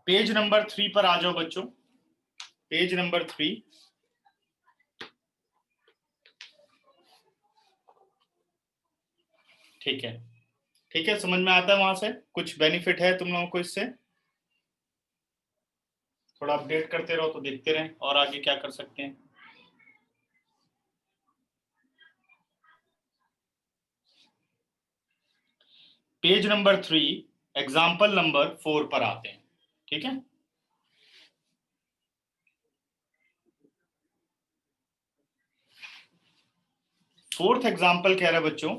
Page number 3 पर आ जाओ बच्चों, पेज नंबर 3। ठीक है, ठीक है, समझ में आता है? वहां से कुछ बेनिफिट है तुम लोगों को इससे? थोड़ा अपडेट करते रहो तो देखते रहें और आगे क्या कर सकते हैं। पेज नंबर 3 एग्जाम्पल नंबर 4 पर आते हैं। ठीक है, फोर्थ एग्जाम्पल कह रहा है बच्चों,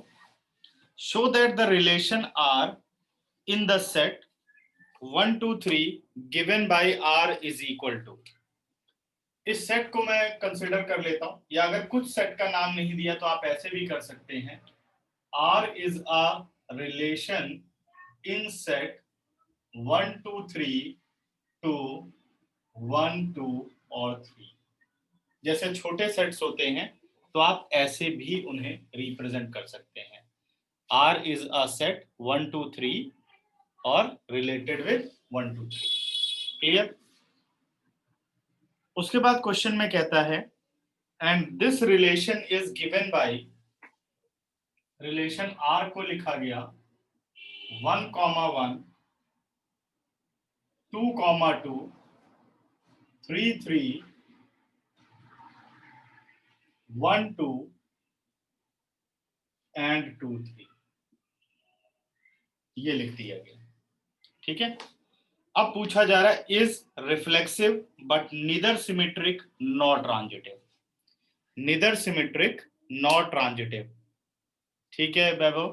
show that the relation R in the set 1 2 3 given by R is equal to. इस सेट को मैं कंसिडर कर लेता हूं, या अगर कुछ सेट का नाम नहीं दिया तो आप ऐसे भी कर सकते हैं, R is a relation in set 1 2 3 to 1 2 और 3। जैसे छोटे सेट्स होते हैं तो आप ऐसे भी उन्हें रिप्रेजेंट कर सकते हैं, आर इज अ सेट 1 2 3 और रिलेटेड विद 1 2 3। क्लियर? उसके बाद क्वेश्चन में कहता है and this relation is given by, relation R को लिखा गया 1 1 2 2 3 3 1 2 एंड 2 3, ये लिख दिया गया। ठीक है, अब पूछा जा रहा है is reflexive but neither symmetric nor transitive, neither symmetric nor transitive. ठीक है वैभव,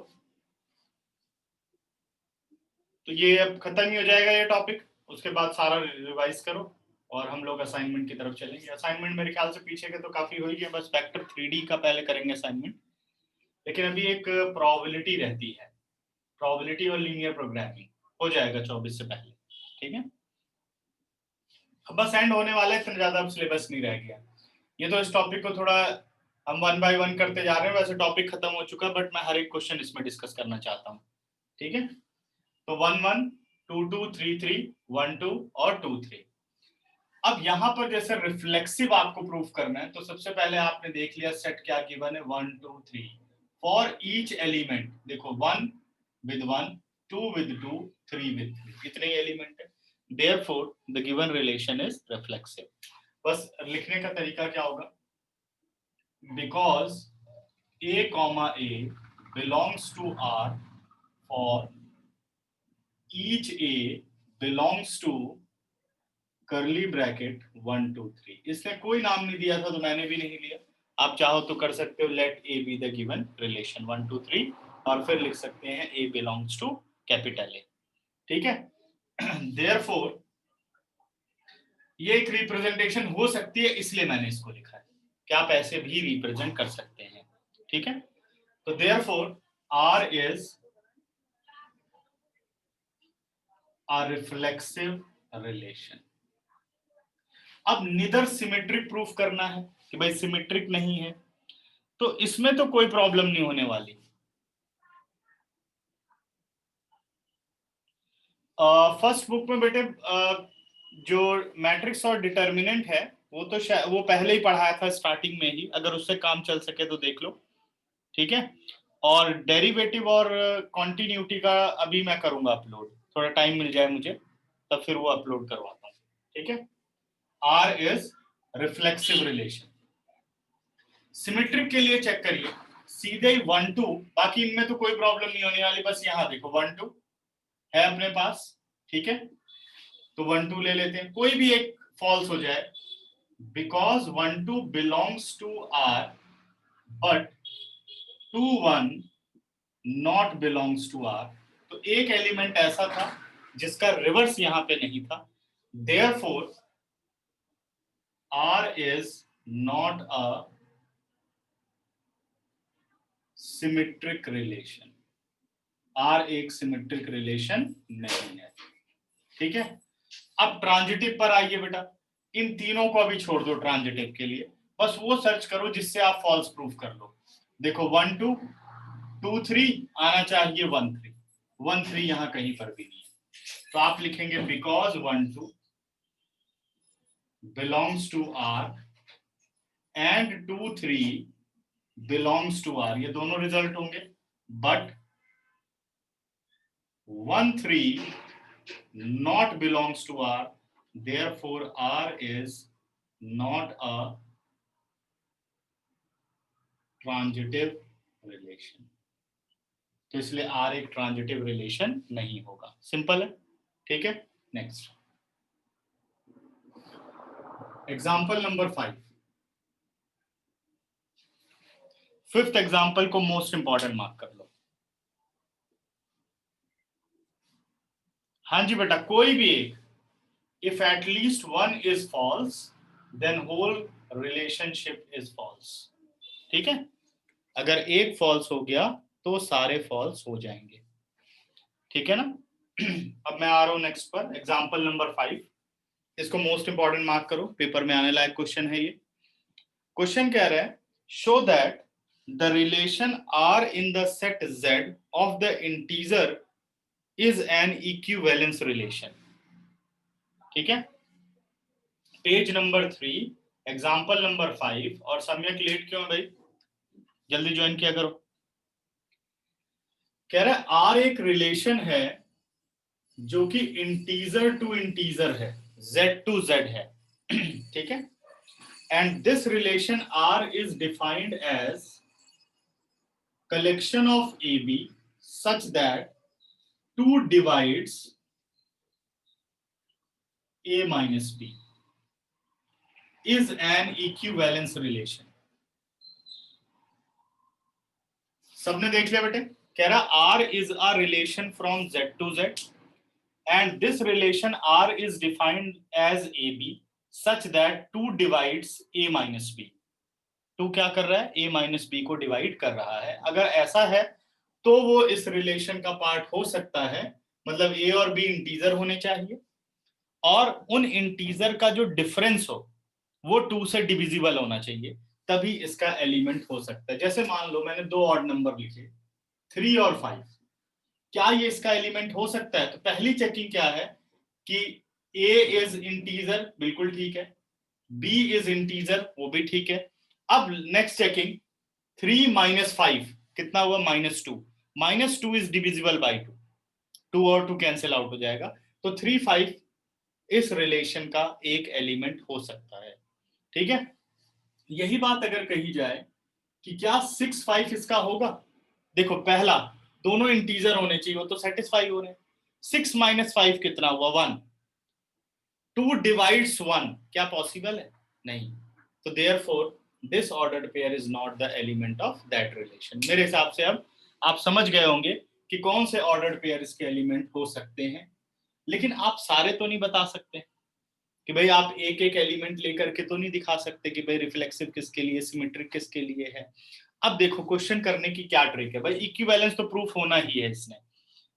तो ये अब खत्म ही हो जाएगा ये टॉपिक, उसके बाद सारा रिवाइज करो और हम लोग असाइनमेंट की तरफ चलेंगे। असाइनमेंट मेरे ख्याल से पीछे के तो काफी हो ही गया, बस वेक्टर 3D का पहले करेंगे असाइनमेंट, लेकिन अभी एक प्रोबेबिलिटी रहती है, प्रोबेबिलिटी और लीनियर प्रोग्रामिंग हो जाएगा 24 से पहले। ठीक है, अब बस एंड होने वाला है, इतना ज्यादा अब सिलेबस नहीं रह गया। ये तो इस टॉपिक को थोड़ा हम 1 बाय 1 करते जा रहे हैं, वैसे टॉपिक खत्म हो चुका है, बट मैं हर एक क्वेश्चन इसमें डिस्कस करना चाहता हूँ। ठीक है, तो 1 1 2 2 3 3 1 2 और 2 3। अब यहां पर जैसे रिफ्लेक्सिव आपको प्रूफ करना है, तो सबसे पहले आपने देख लिया सेट क्या गिवन है 1 2 3 फॉर ईच एलिमेंट। देखो 1 विद 1 2 विद 2 3 विद 3, इतने ही एलिमेंट है, therefore the given relation is reflexive. बस लिखने का तरीका क्या होगा, because a comma a belongs to R for each a belongs to करली ब्रैकेट 1 2 3। इसने कोई नाम नहीं दिया था तो मैंने भी नहीं लिया, आप चाहो तो कर सकते हो let a b the given relation 1 2 3 और फिर लिख सकते हैं a belongs to capital A. ठीक है, देयरफॉर ये एक रिप्रेजेंटेशन हो सकती है, इसलिए मैंने इसको लिखा है कि आप ऐसे भी रिप्रेजेंट कर सकते हैं। ठीक है, तो therefore R is a reflexive relation. अब निदर सिमेट्रिक प्रूफ करना है कि भाई सिमेट्रिक नहीं है, तो इसमें तो कोई प्रॉब्लम नहीं होने वाली। फर्स्ट बुक में बेटे जो मैट्रिक्स और डिटर्मिनेंट है वो तो वो पहले ही पढ़ाया था स्टार्टिंग में ही, अगर उससे काम चल सके तो देख लो। ठीक है, और डेरिवेटिव और कॉन्टिन्यूटी का अभी मैं करूंगा अपलोड, थोड़ा टाइम मिल जाए मुझे तब फिर वो अपलोड करवाता हूँ। ठीक है, R is reflexive relation. Symmetric के लिए चेक करिए सीधे 1 2, बाकी इनमें तो कोई प्रॉब्लम नहीं होने वाली, बस यहाँ देखो 1 2 है अपने पास। ठीक है, तो 1 2 ले लेते हैं, कोई भी एक फॉल्स हो जाए, because 1 2 belongs to R but 2 1 not belongs to R. तो एक एलिमेंट ऐसा था जिसका रिवर्स यहां पे नहीं था, therefore R is not a symmetric relation, R एक सिमेट्रिक रिलेशन नहीं है। ठीक है, अब ट्रांजिटिव पर आइए बेटा, इन तीनों को अभी छोड़ दो ट्रांजिटिव के लिए, बस वो सर्च करो जिससे आप फॉल्स प्रूफ कर लो। देखो 1 2 2 3 आना चाहिए 1 3, 1 3 यहां कहीं पर भी नहीं है। तो आप लिखेंगे because 1 2 belongs to R and 2 3 belongs to R, ये दोनों रिजल्ट होंगे, but 1 3 not belongs to R, therefore R is not a transitive relation. तो इसलिए R एक ट्रांजिटिव रिलेशन नहीं होगा। सिंपल है, ठीक है। Next example number 5, fifth example को मोस्ट इंपॉर्टेंट मार्क कर लो। हाँ जी बेटा, कोई भी एक, if at least one is false then whole relationship is false. ठीक है, अगर एक फॉल्स हो गया तो सारे फॉल्स हो जाएंगे, ठीक है ना। अब मैं आ रहा हूं नेक्स्ट पर, एग्जाम्पल नंबर 5, इसको मोस्ट इंपॉर्टेंट मार्क करो, पेपर में आने लायक क्वेश्चन है ये। क्वेश्चन कह रहा है show that the relation R in the set Z of the integer is an equivalence relation. ठीक है, पेज नंबर 3, एग्जाम्पल नंबर 5। और सम्यक लेट क्यों भाई, जल्दी ज्वाइन किया करो। कह रहा है आर एक रिलेशन है जो कि इंटीजर टू इंटीजर है, Z टू Z है। ठीक है, and this relation R is defined as collection of AB such that 2 divides A minus B is an equivalence relation। सबने देख लिया बेटे, कह रहा R is a relation from Z to Z and this relation R is defined as AB such that 2 divides A minus B। 2 क्या कर रहा है, A minus B को डिवाइड कर रहा है। अगर ऐसा है तो वो इस रिलेशन का पार्ट हो सकता है, मतलब A और B इंटीजर होने चाहिए और उन इंटीजर का जो डिफरेंस हो वो 2 से डिविजिबल होना चाहिए, तभी इसका एलिमेंट हो सकता है। जैसे मान लो मैंने 2 ऑड नंबर लिखे 3 और 5, क्या ये इसका एलिमेंट हो सकता है? तो पहली चेकिंग क्या है कि A इज इंटीजर, बिल्कुल ठीक है, B इज इंटीजर, वो भी ठीक है। अब नेक्स्ट चेकिंग 3 माइनस 5 कितना हुआ, -2, -2 इज डिविजिबल बाय 2, 2 और 2 कैंसिल आउट हो जाएगा, तो 3 5 इस रिलेशन का एक एलिमेंट हो सकता है। ठीक है, यही बात अगर कही जाए कि क्या 6 5 इसका होगा, देखो पहला दोनों इंटीजर होने चाहिए, वो तो सेटिस्फाई हो रहे हैं। 6 माइनस 5 कितना हुआ, 1। 2 डिवाइड्स 1, क्या पॉसिबल है? नहीं। तो therefore this ordered pair is not the element of that relation. मेरे हिसाब से अब आप समझ गए होंगे कि कौन से ऑर्डर्ड पेयर इसके एलिमेंट हो सकते हैं, लेकिन आप सारे तो नहीं बता सकते कि भाई, आप एक एक एलिमेंट लेकर के तो नहीं दिखा सकते कि भाई रिफ्लेक्सिव किसके लिए, सिमेट्रिक किसके लिए है। अब देखो क्वेश्चन करने की क्या ट्रिक है भाई, इक्विवेलेंस तो प्रूफ होना ही है इसने,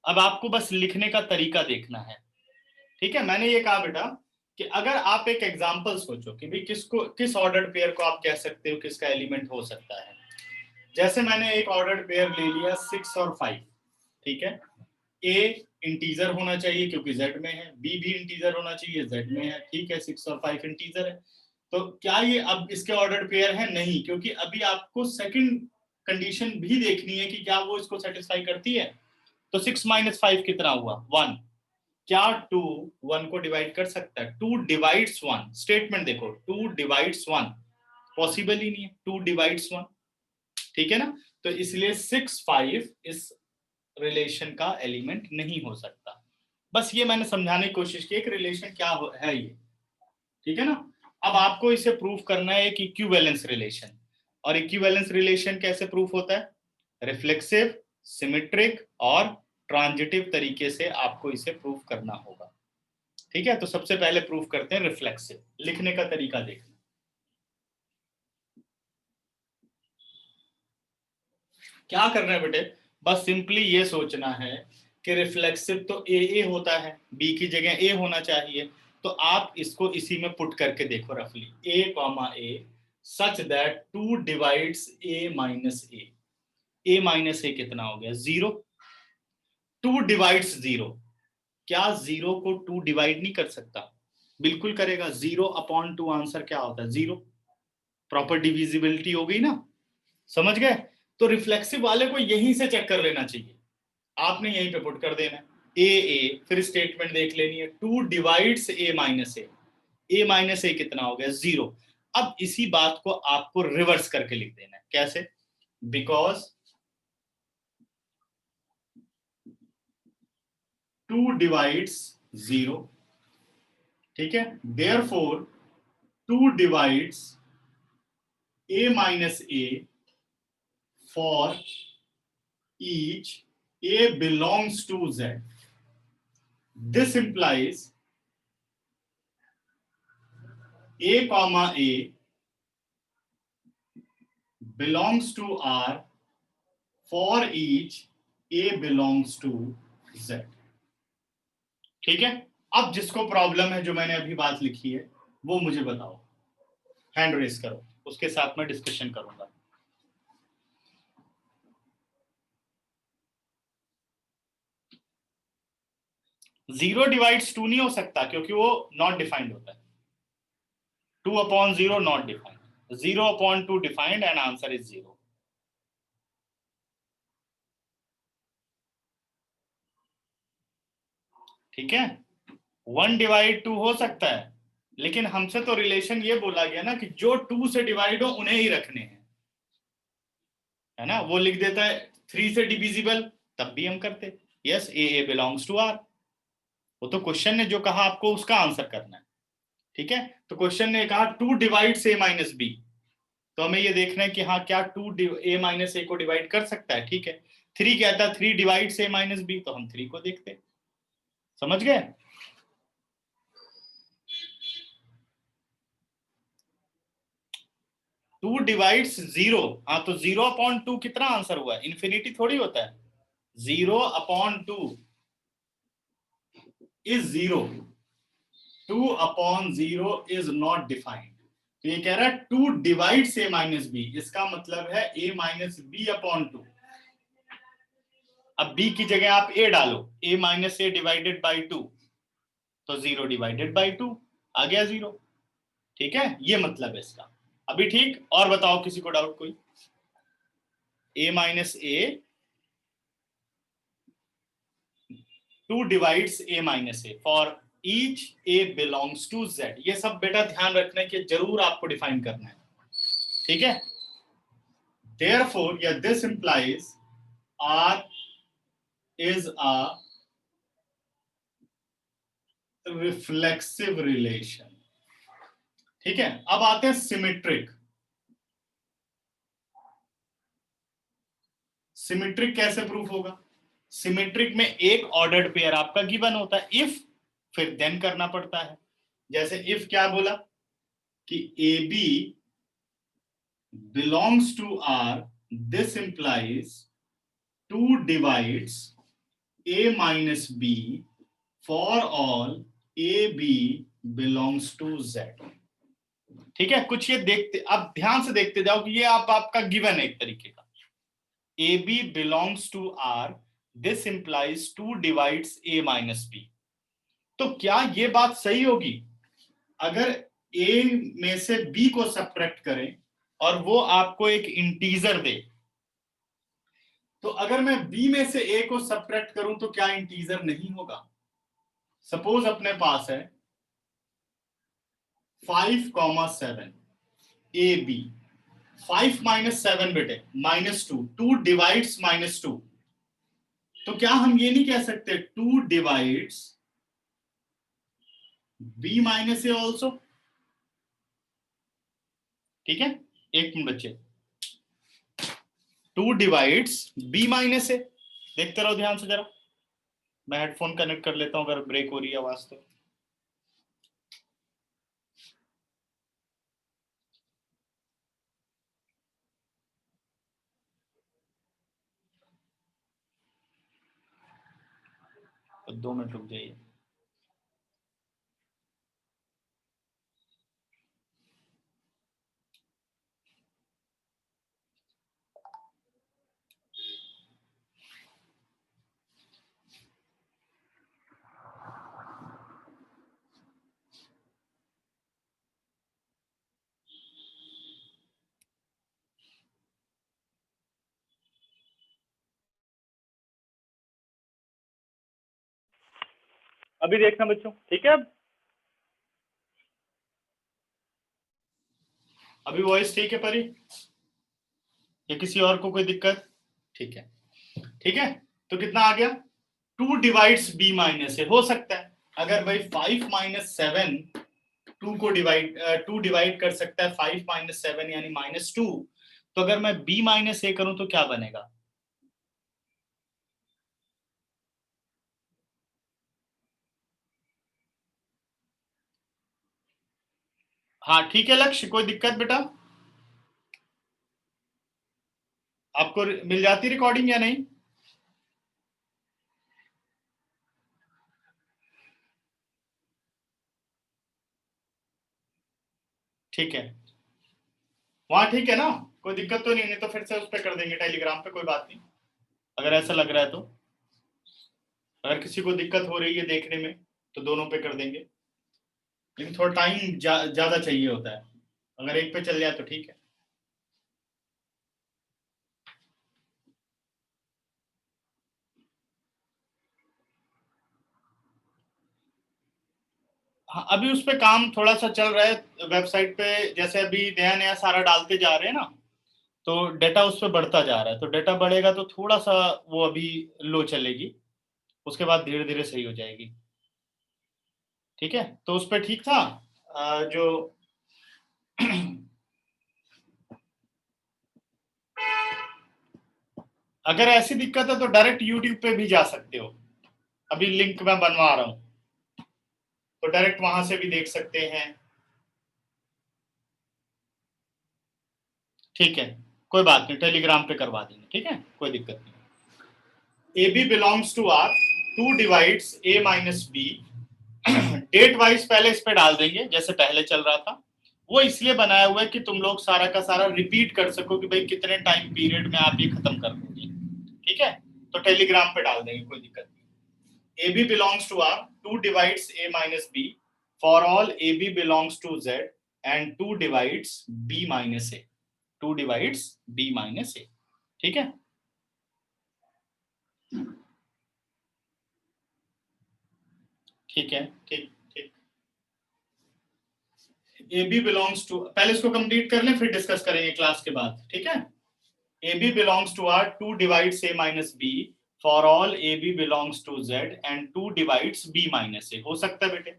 अब आपको बस लिखने का तरीका देखना है। ठीक है, मैंने ये कहा बेटा कि अगर आप एक एग्जांपल सोचो कि भाई किस ऑर्डर्ड पेयर को आप कह सकते हो किसका एलिमेंट हो सकता है। जैसे मैंने एक ऑर्डर्ड पेयर ले लिया 6 और 5, ठीक है, A इंटीजर होना चाहिए क्योंकि Z में है, B भी इंटीजर होना चाहिए, Z में है, ठीक है, 6 और 5 इंटीजर है। तो क्या ये अब इसके ऑर्डर्ड पेयर है? नहीं, क्योंकि अभी आपको सेकंड कंडीशन भी देखनी है कि क्या वो इसको सेटिस्फाई करती है। तो 6 माइनस 5 कितना हुआ, 1। क्या 2 1 को डिवाइड कर सकता है? 2 डिवाइड्स 1, स्टेटमेंट देखो, 2 डिवाइड्स 1 पॉसिबल ही नहीं है, 2 डिवाइड्स 1, ठीक है ना। तो इसलिए 6 5 इस रिलेशन का एलिमेंट नहीं हो सकता। बस ये मैंने समझाने की कोशिश की, एक रिलेशन क्या है ये, ठीक है ना। अब आपको इसे प्रूफ करना है एक इक्विवेलेंस रिलेशन, और इक्विवेलेंस रिलेशन कैसे प्रूफ होता है? रिफ्लेक्सिव, सिमेट्रिक और ट्रांजिटिव तरीके से आपको इसे प्रूफ करना होगा। ठीक है, तो सबसे पहले प्रूफ करते हैं रिफ्लेक्सिव। लिखने का तरीका देखना, क्या करना है बेटे, बस सिंपली ये सोचना है कि रिफ्लेक्सिव तो ए होता है, बी की जगह ए होना चाहिए, तो आप इसको इसी में पुट करके देखो रफली, a comma a such that 2 divides a minus a. A minus a कितना हो गया, 0। 2 डिवाइड्स 0, क्या 0 को 2 डिवाइड नहीं कर सकता? बिल्कुल करेगा। 0/2 आंसर क्या होता है? 0। प्रॉपर डिविजिबिलिटी हो गई ना, समझ गए? तो रिफ्लेक्सिव वाले को यहीं से चेक कर लेना चाहिए, आपने यहीं पे पुट कर देना है ए, फिर स्टेटमेंट देख लेनी है 2 डिवाइड्स a माइनस ए कितना हो गया? 0। अब इसी बात को आपको रिवर्स करके लिख देना है। कैसे? बिकॉज 2 डिवाइड्स 0, ठीक है, therefore 2 divides a minus a for each a belongs to z. This implies a comma a belongs to R for each a belongs to z. ठीक है? अब जिसको प्रॉब्लम है, जो मैंने अभी बात लिखी है, वो मुझे बताओ, हैंड रेस करो, उसके साथ मैं डिस्कशन करूंगा। जीरो डिवाइड्स 2 नहीं हो सकता, क्योंकि वो नॉट डिफाइंड होता है। 2/0 not defined, 0/2 defined, and answer is 0। ठीक है? 1 डिवाइड 2 हो सकता है, लेकिन हमसे तो रिलेशन ये बोला गया ना कि जो 2 से डिवाइड हो उन्हें ही रखने हैं, है ना? वो लिख देता है 3 से डिविजिबल, तब भी हम करते yes a belongs to R. वो तो क्वेश्चन ने जो कहा आपको उसका आंसर करना है। ठीक है? तो क्वेश्चन ने कहा 2 डिवाइड्स a माइनस बी, तो हमें ये देखना है कि हाँ क्या 2 a माइनस a को डिवाइड कर सकता है। ठीक है, 3 कहता है 3 डिवाइड्स a माइनस बी, तो हम 3 को देखते। समझ गए? टू डिवाइड्स 0, हाँ, तो 0/2 कितना आंसर हुआ? इन्फिनिटी थोड़ी होता है। 0/2 इज 0, 2/0 इज नॉट डिफाइंड। तो ये कह रहा है 2 डिवाइड्स a माइनस बी, इसका मतलब है a माइनस b/2। अब b की जगह आप a डालो, a minus a divided by 2, तो 0 डिवाइडेड बाई 2 आ गया 0। ठीक है, ये मतलब है इसका। अभी ठीक, और बताओ किसी को डाउट कोई? a minus a 2 divides a minus a for each a belongs to z। ये सब बेटा ध्यान रखना कि जरूर आपको डिफाइन करना है। ठीक है? therefore या this implies R is a reflexive relation। ठीक है, अब आते हैं सिमेट्रिक। सिमेट्रिक कैसे प्रूफ होगा? सिमेट्रिक में एक ऑर्डर्ड पेयर आपका गिवन होता है, इफ फिर देन करना पड़ता है। जैसे इफ क्या बोला कि a B belongs to R, this implies 2 divides a minus b for all A B belongs to z। ठीक है, कुछ ये देखते, अब ध्यान से देखते जाओ कि ये आपका गिवन है एक तरीके का। A B belongs to R, this implies 2 divides a minus b. तो क्या ये बात सही होगी अगर a में से b को सब्ट्रैक्ट करें और वो आपको एक इंटीजर दे? तो अगर मैं b में से a को सब्ट्रैक्ट करूं तो क्या इंटीजर नहीं होगा? सपोज अपने पास है 5,7 ए बी, 5 माइनस 7 बेटे -2, 2 डिवाइड्स -2। तो क्या हम ये नहीं कह सकते 2 डिवाइड्स b माइनस ए ऑल्सो? ठीक है, एक मिनट बच्चे, 2 डिवाइड्स b माइनस ए। देखते रहो ध्यान से जरा, मैं हेडफोन कनेक्ट कर लेता हूं अगर ब्रेक हो रही है आवाज तो। तो 2 मिनट रुक जाइए। अभी देखना बच्चों, ठीक है? अभी वॉइस ठीक है परी, या किसी और को कोई दिक्कत? ठीक है, ठीक है। तो कितना आ गया? 2 डिवाइड्स b माइनस ए। हो सकता है अगर भाई 5 माइनस 7 2 डिवाइड कर सकता है 5 माइनस 7 यानी -2, तो अगर मैं b माइनस ए करूं तो क्या बनेगा? हाँ ठीक है लक्ष्य, कोई दिक्कत बेटा? आपको मिल जाती रिकॉर्डिंग या नहीं? ठीक है, वहां ठीक है ना, कोई दिक्कत तो नहीं? नहीं तो फिर से उस पर कर देंगे टेलीग्राम पे, कोई बात नहीं अगर ऐसा लग रहा है तो। अगर किसी को दिक्कत हो रही है देखने में तो दोनों पे कर देंगे, लेकिन थोड़ा टाइम ज्यादा चाहिए होता है। अगर एक पे चल जाए तो ठीक है। हाँ अभी उस पे काम थोड़ा सा चल रहा है वेबसाइट पे, जैसे अभी नया नया सारा डालते जा रहे हैं ना, तो डेटा उस पर बढ़ता जा रहा है। तो डेटा बढ़ेगा तो थोड़ा सा वो अभी लो चलेगी, उसके बाद धीरे धीरे सही हो जाएगी। ठीक है, तो उस पर ठीक था जो अगर ऐसी दिक्कत है तो डायरेक्ट यूट्यूब पे भी जा सकते हो, अभी लिंक मैं बनवा रहा हूं, तो डायरेक्ट वहां से भी देख सकते हैं। ठीक है, कोई बात नहीं, टेलीग्राम पे करवा देंगे, ठीक है, कोई दिक्कत नहीं। A B belongs to R, 2 divides a minus b. डेट वाइज पहले इस पे डाल देंगे जैसे पहले चल रहा था। वो इसलिए बनाया हुआ है कि तुम लोग सारा का सारा रिपीट कर सको कि भाई कितने टाइम पीरियड में आप ये खत्म कर दोगे। ठीक है, तो टेलीग्राम पे डाल देंगे, कोई दिक्कत नहीं। A B belongs to R, 2 divides a minus b for all A B belongs to z and 2 divides b minus a, 2 divides b minus a. ठीक है, ठीक है, ठीक ठीक। ए बी बिलोंग्स टू, पहले इसको कंप्लीट कर लें फिर डिस्कस करेंगे क्लास के बाद, ठीक है? A B belongs to R, 2 divides a minus b for all A B belongs to z and 2 divides b minus a. हो सकता है बेटे,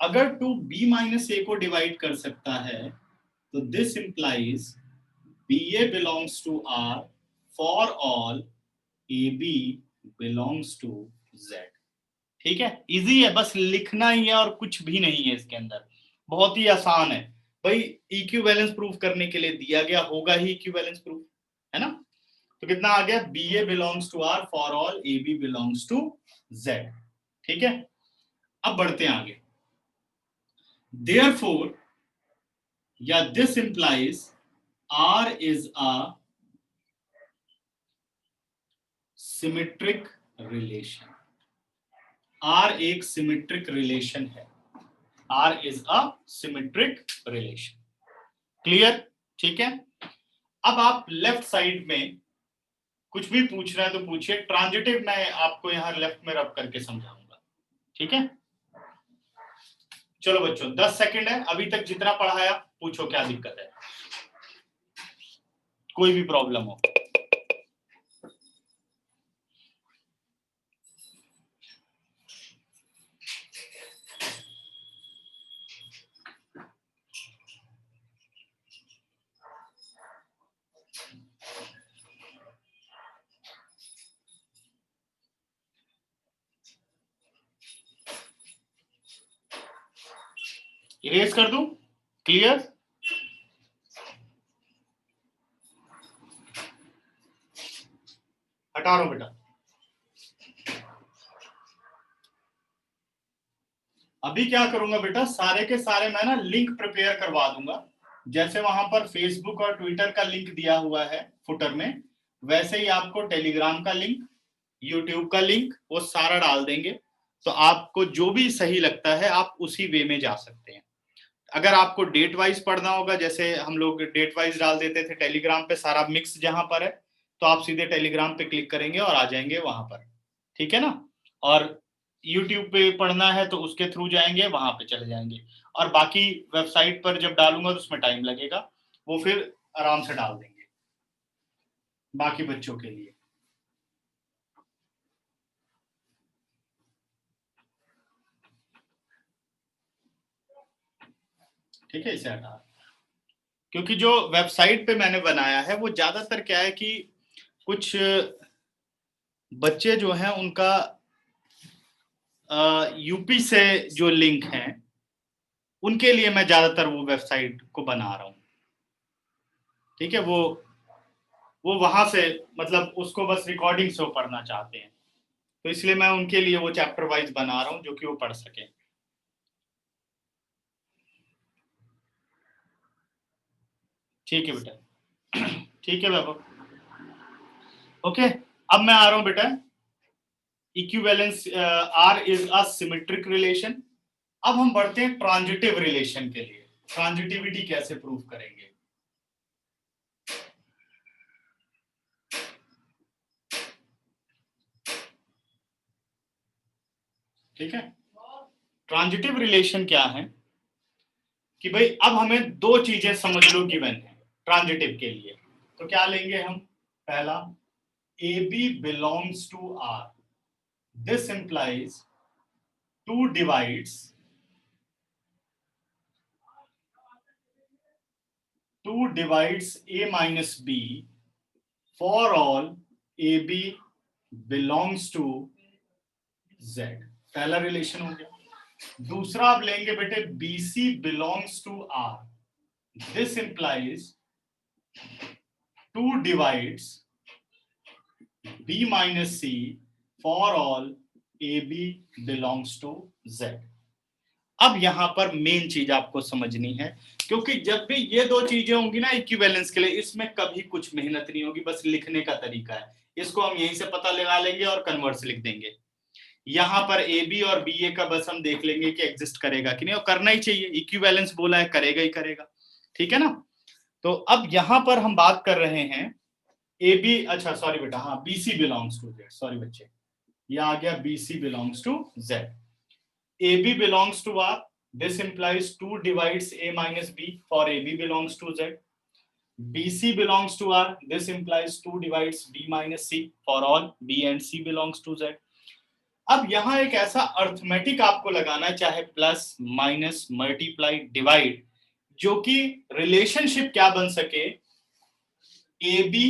अगर 2 b माइनस ए को डिवाइड कर सकता है तो this implies b a belongs to R for all A B belongs to z। ठीक है, इजी है, बस लिखना ही है और कुछ भी नहीं है इसके अंदर, बहुत ही आसान है भाई। इक्विवेलेंस प्रूफ करने के लिए दिया गया होगा ही इक्विवेलेंस प्रूफ, है ना? तो कितना आ गया? B a belongs to R for all A B belongs to Z. ठीक है, अब बढ़ते हैं आगे। देयरफॉर या this implies R is a symmetric relation. R एक सिमेट्रिक रिलेशन है, R is a symmetric relation. Clear? ठीक है, अब आप लेफ्ट साइड में कुछ भी पूछ रहा है तो पूछिए, ट्रांजिटिव मैं आपको यहां लेफ्ट में रब करके समझाऊंगा। ठीक है, चलो बच्चों 10 सेकंड है, अभी तक जितना पढ़ाया पूछो क्या दिक्कत है, कोई भी प्रॉब्लम हो। इरेज कर दूं? क्लियर? हटा रहा हूं बेटा। अभी क्या करूंगा बेटा, सारे के सारे मैं ना लिंक प्रिपेयर करवा दूंगा, जैसे वहां पर फेसबुक और ट्विटर का लिंक दिया हुआ है फुटर में, वैसे ही आपको टेलीग्राम का लिंक, यूट्यूब का लिंक, वो सारा डाल देंगे। तो आपको जो भी सही लगता है आप उसी वे में जा सकते हैं। अगर आपको डेट वाइज पढ़ना होगा, जैसे हम लोग डेट वाइज डाल देते थे टेलीग्राम पे सारा मिक्स जहां पर है, तो आप सीधे टेलीग्राम पे क्लिक करेंगे और आ जाएंगे वहां पर। ठीक है ना? और यूट्यूब पे पढ़ना है तो उसके थ्रू जाएंगे, वहां पे चले जाएंगे, और बाकी वेबसाइट पर जब डालूंगा तो उसमें टाइम लगेगा, वो फिर आराम से डाल देंगे बाकी बच्चों के लिए। ठीक है, इसे हटा, क्योंकि जो वेबसाइट पे मैंने बनाया है वो ज्यादातर क्या है कि कुछ बच्चे जो हैं उनका यूपी से जो लिंक हैं उनके लिए मैं ज्यादातर वो वेबसाइट को बना रहा हूँ। ठीक है, वो वहां से मतलब उसको बस रिकॉर्डिंग से वो पढ़ना चाहते हैं, तो इसलिए मैं उनके लिए वो चैप्टर वाइज बना रहा हूँ जो कि वो पढ़ सके। ठीक है बेटा। ठीक है बाबू, ओके। अब मैं आ रहा हूं बेटा, equivalence R is a symmetric relation. अब हम बढ़ते हैं ट्रांजिटिव रिलेशन के लिए, ट्रांजिटिविटी कैसे प्रूव करेंगे। ठीक है, ट्रांजिटिव रिलेशन क्या है कि भाई अब हमें दो चीजें समझ लो गिवन है ट्रांजिटिव के लिए, तो क्या लेंगे हम, पहला a B belongs to R, this implies two divides a minus b for all a b belongs to z। पहला रिलेशन हो गया। दूसरा आप लेंगे बेटे b c belongs to R, this implies two divides b minus c for all a b belongs to z। अब यहां पर मेन चीज आपको समझनी है, क्योंकि जब भी ये दो चीजें होंगी ना इक्विवेलेंस के लिए, इसमें कभी कुछ मेहनत नहीं होगी, बस लिखने का तरीका है। इसको हम यहीं से पता लगा लेंगे और कन्वर्स लिख देंगे। यहां पर ए बी और बी ए का बस हम देख लेंगे कि एग्जिस्ट करेगा कि नहीं, और करना ही चाहिए, इक्विवेलेंस बोला है, करेगा ही करेगा। ठीक है ना। तो अब यहां पर हम बात कर रहे हैं ए बी, अच्छा सॉरी बेटा, हाँ b c belongs to Z, sorry बच्चे, ये आ गया b c belongs to Z. AB belongs to R. This implies 2 divides A minus B for AB belongs to Z. BC belongs to R. This implies 2 divides B minus C for all B and C belongs to Z. अब यहां एक ऐसा arithmetic आपको लगाना है, चाहे plus minus multiply divide, जो कि रिलेशनशिप क्या बन सके, ए बी,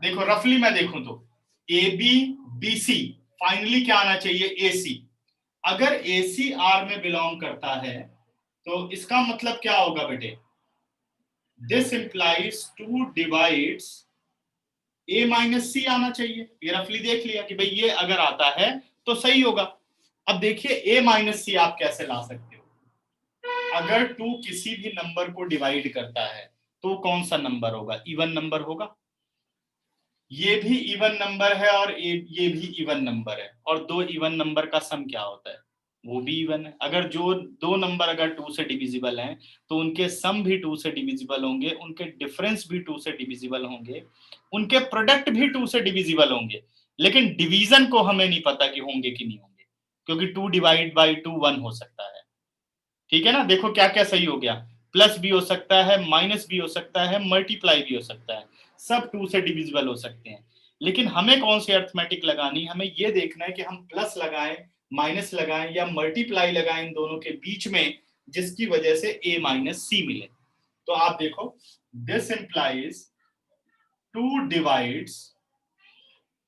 देखो रफली मैं देखूं तो a b b c, finally क्या आना चाहिए ए सी। अगर ए सी आर में बिलोंग करता है तो इसका मतलब क्या होगा बेटे, this implies two divides a minus c आना चाहिए। ये रफली देख लिया कि भाई ये अगर आता है तो सही होगा। अब देखिए ए माइनस सी आप कैसे ला सकते हो, अगर टू किसी भी नंबर को डिवाइड करता है तो कौन सा नंबर होगा, इवन नंबर होगा। ये भी इवन नंबर है और ये भी इवन नंबर है, और दो इवन नंबर का सम क्या होता है, वो भी इवन है। अगर जो दो नंबर अगर 2 से डिविजिबल हैं तो उनके सम भी 2 से डिविजिबल होंगे, उनके डिफरेंस भी 2 से डिविजिबल होंगे, उनके प्रोडक्ट भी 2 से डिविजिबल होंगे। लेकिन डिवीजन को हमें नहीं पता कि होंगे कि नहीं होंगे, क्योंकि 2 डिवाइड बाई 2 1 हो सकता है। ठीक है ना, देखो क्या क्या सही हो गया, प्लस भी हो सकता है, माइनस भी हो सकता है, मल्टीप्लाई भी हो सकता है, सब 2 से डिविजिबल हो सकते हैं। लेकिन हमें कौन सी अर्थमेटिक लगानी, हमें ये देखना है कि हम प्लस लगाएं, माइनस लगाएं या मल्टीप्लाई लगाएं इन दोनों के बीच में, जिसकी वजह से a माइनस सी मिले। तो आप देखो, this implies two divides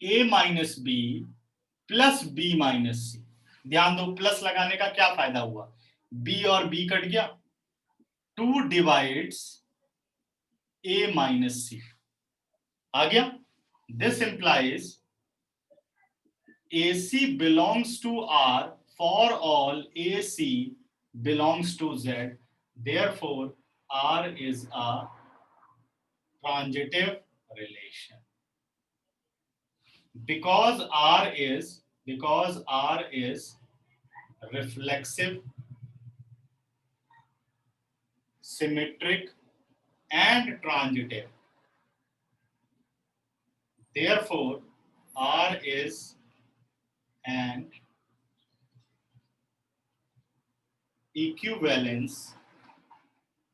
a minus b plus b minus c. ध्यान दो, प्लस लगाने का क्या फायदा हुआ, b और b कट गया, 2 डिवाइड्स a माइनस सी आ गया। This implies AC belongs to R for all AC belongs to Z. Therefore, R is a transitive relation. Because R is reflexive, symmetric, and transitive. Therefore, R is an equivalence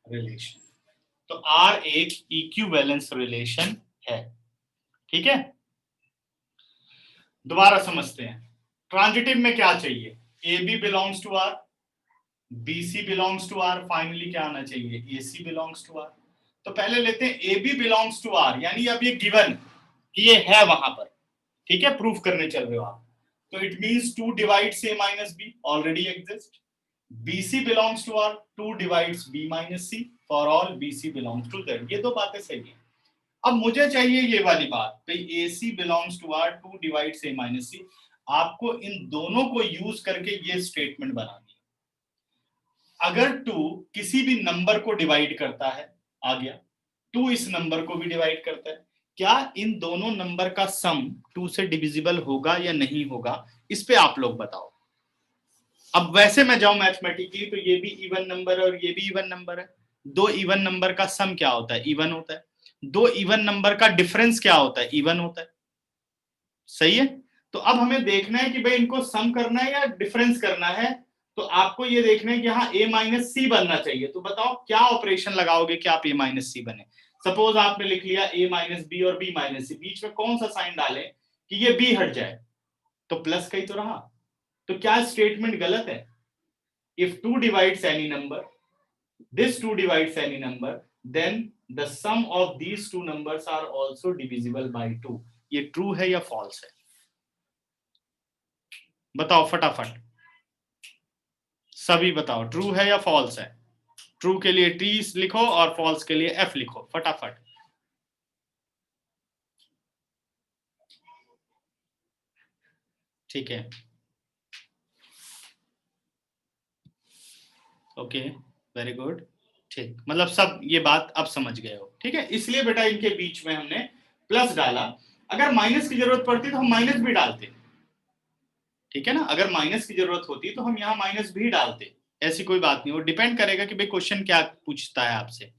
relation. तो R एक equivalence relation है, ठीक है। दोबारा समझते हैं, transitive में क्या चाहिए, a B belongs to R, b c belongs to R, finally क्या आना चाहिए, a c belongs to R. तो पहले लेते हैं A B belongs to R, यानी अब ये गिवन कि ये है वहां पर, ठीक है, प्रूफ करने चल रहे हो आप। तो it means 2 divides a minus b already exist. bc belongs to r, 2 divides b minus c for all bc belongs to z। ये दो बातें सही है। अब मुझे चाहिए ये वाली बात, भाई ac belongs to r, 2 divides a minus c। आपको इन दोनों को यूज करके ये स्टेटमेंट बनानी है। अगर 2 किसी भी नंबर को डिवाइड करता है, आ गया, 2 इस नंबर को भी डिवाइड करता है, क्या इन दोनों नंबर का सम 2 से डिविजिबल होगा या नहीं होगा, इस पे आप लोग बताओ। अब वैसे मैं जाऊं मैथमेटिकली तो ये भी इवन नंबर है और ये भी इवन नंबर है। दो इवन नंबर का सम क्या होता है, इवन होता है। दो इवन नंबर का डिफरेंस क्या होता है, इवन होता है। सही है। तो अब हमें देखना है कि भाई इनको सम करना है या डिफरेंस करना है। तो आपको ये देखना है कि हाँ a माइनस सी बनना चाहिए। तो बताओ क्या ऑपरेशन लगाओगे कि आप a माइनस सी बने। सपोज आपने लिख लिया a माइनस बी और b माइनस सी, बीच में कौन सा साइन डालें कि ये b हट जाए, तो प्लस का ही तो रहा। तो क्या स्टेटमेंट गलत है। If 2 divides any number, this 2 divides any number, then the sum of these two numbers are also divisible by 2। ये ट्रू है या फॉल्स है, बताओ फटाफट, सभी बताओ, ट्रू है या फॉल्स है। ट्रू के लिए टी लिखो और फॉल्स के लिए एफ लिखो फटाफट। ठीक है, ओके, वेरी गुड, ठीक, मतलब सब ये बात अब समझ गए हो, ठीक है। इसलिए बेटा इनके बीच में हमने प्लस डाला। अगर माइनस की जरूरत पड़ती तो हम माइनस भी डालते, ठीक है ना। अगर माइनस की जरूरत होती तो हम यहाँ माइनस भी डालते, ऐसी कोई बात नहीं। वो डिपेंड करेगा कि भाई क्वेश्चन क्या पूछता है आपसे।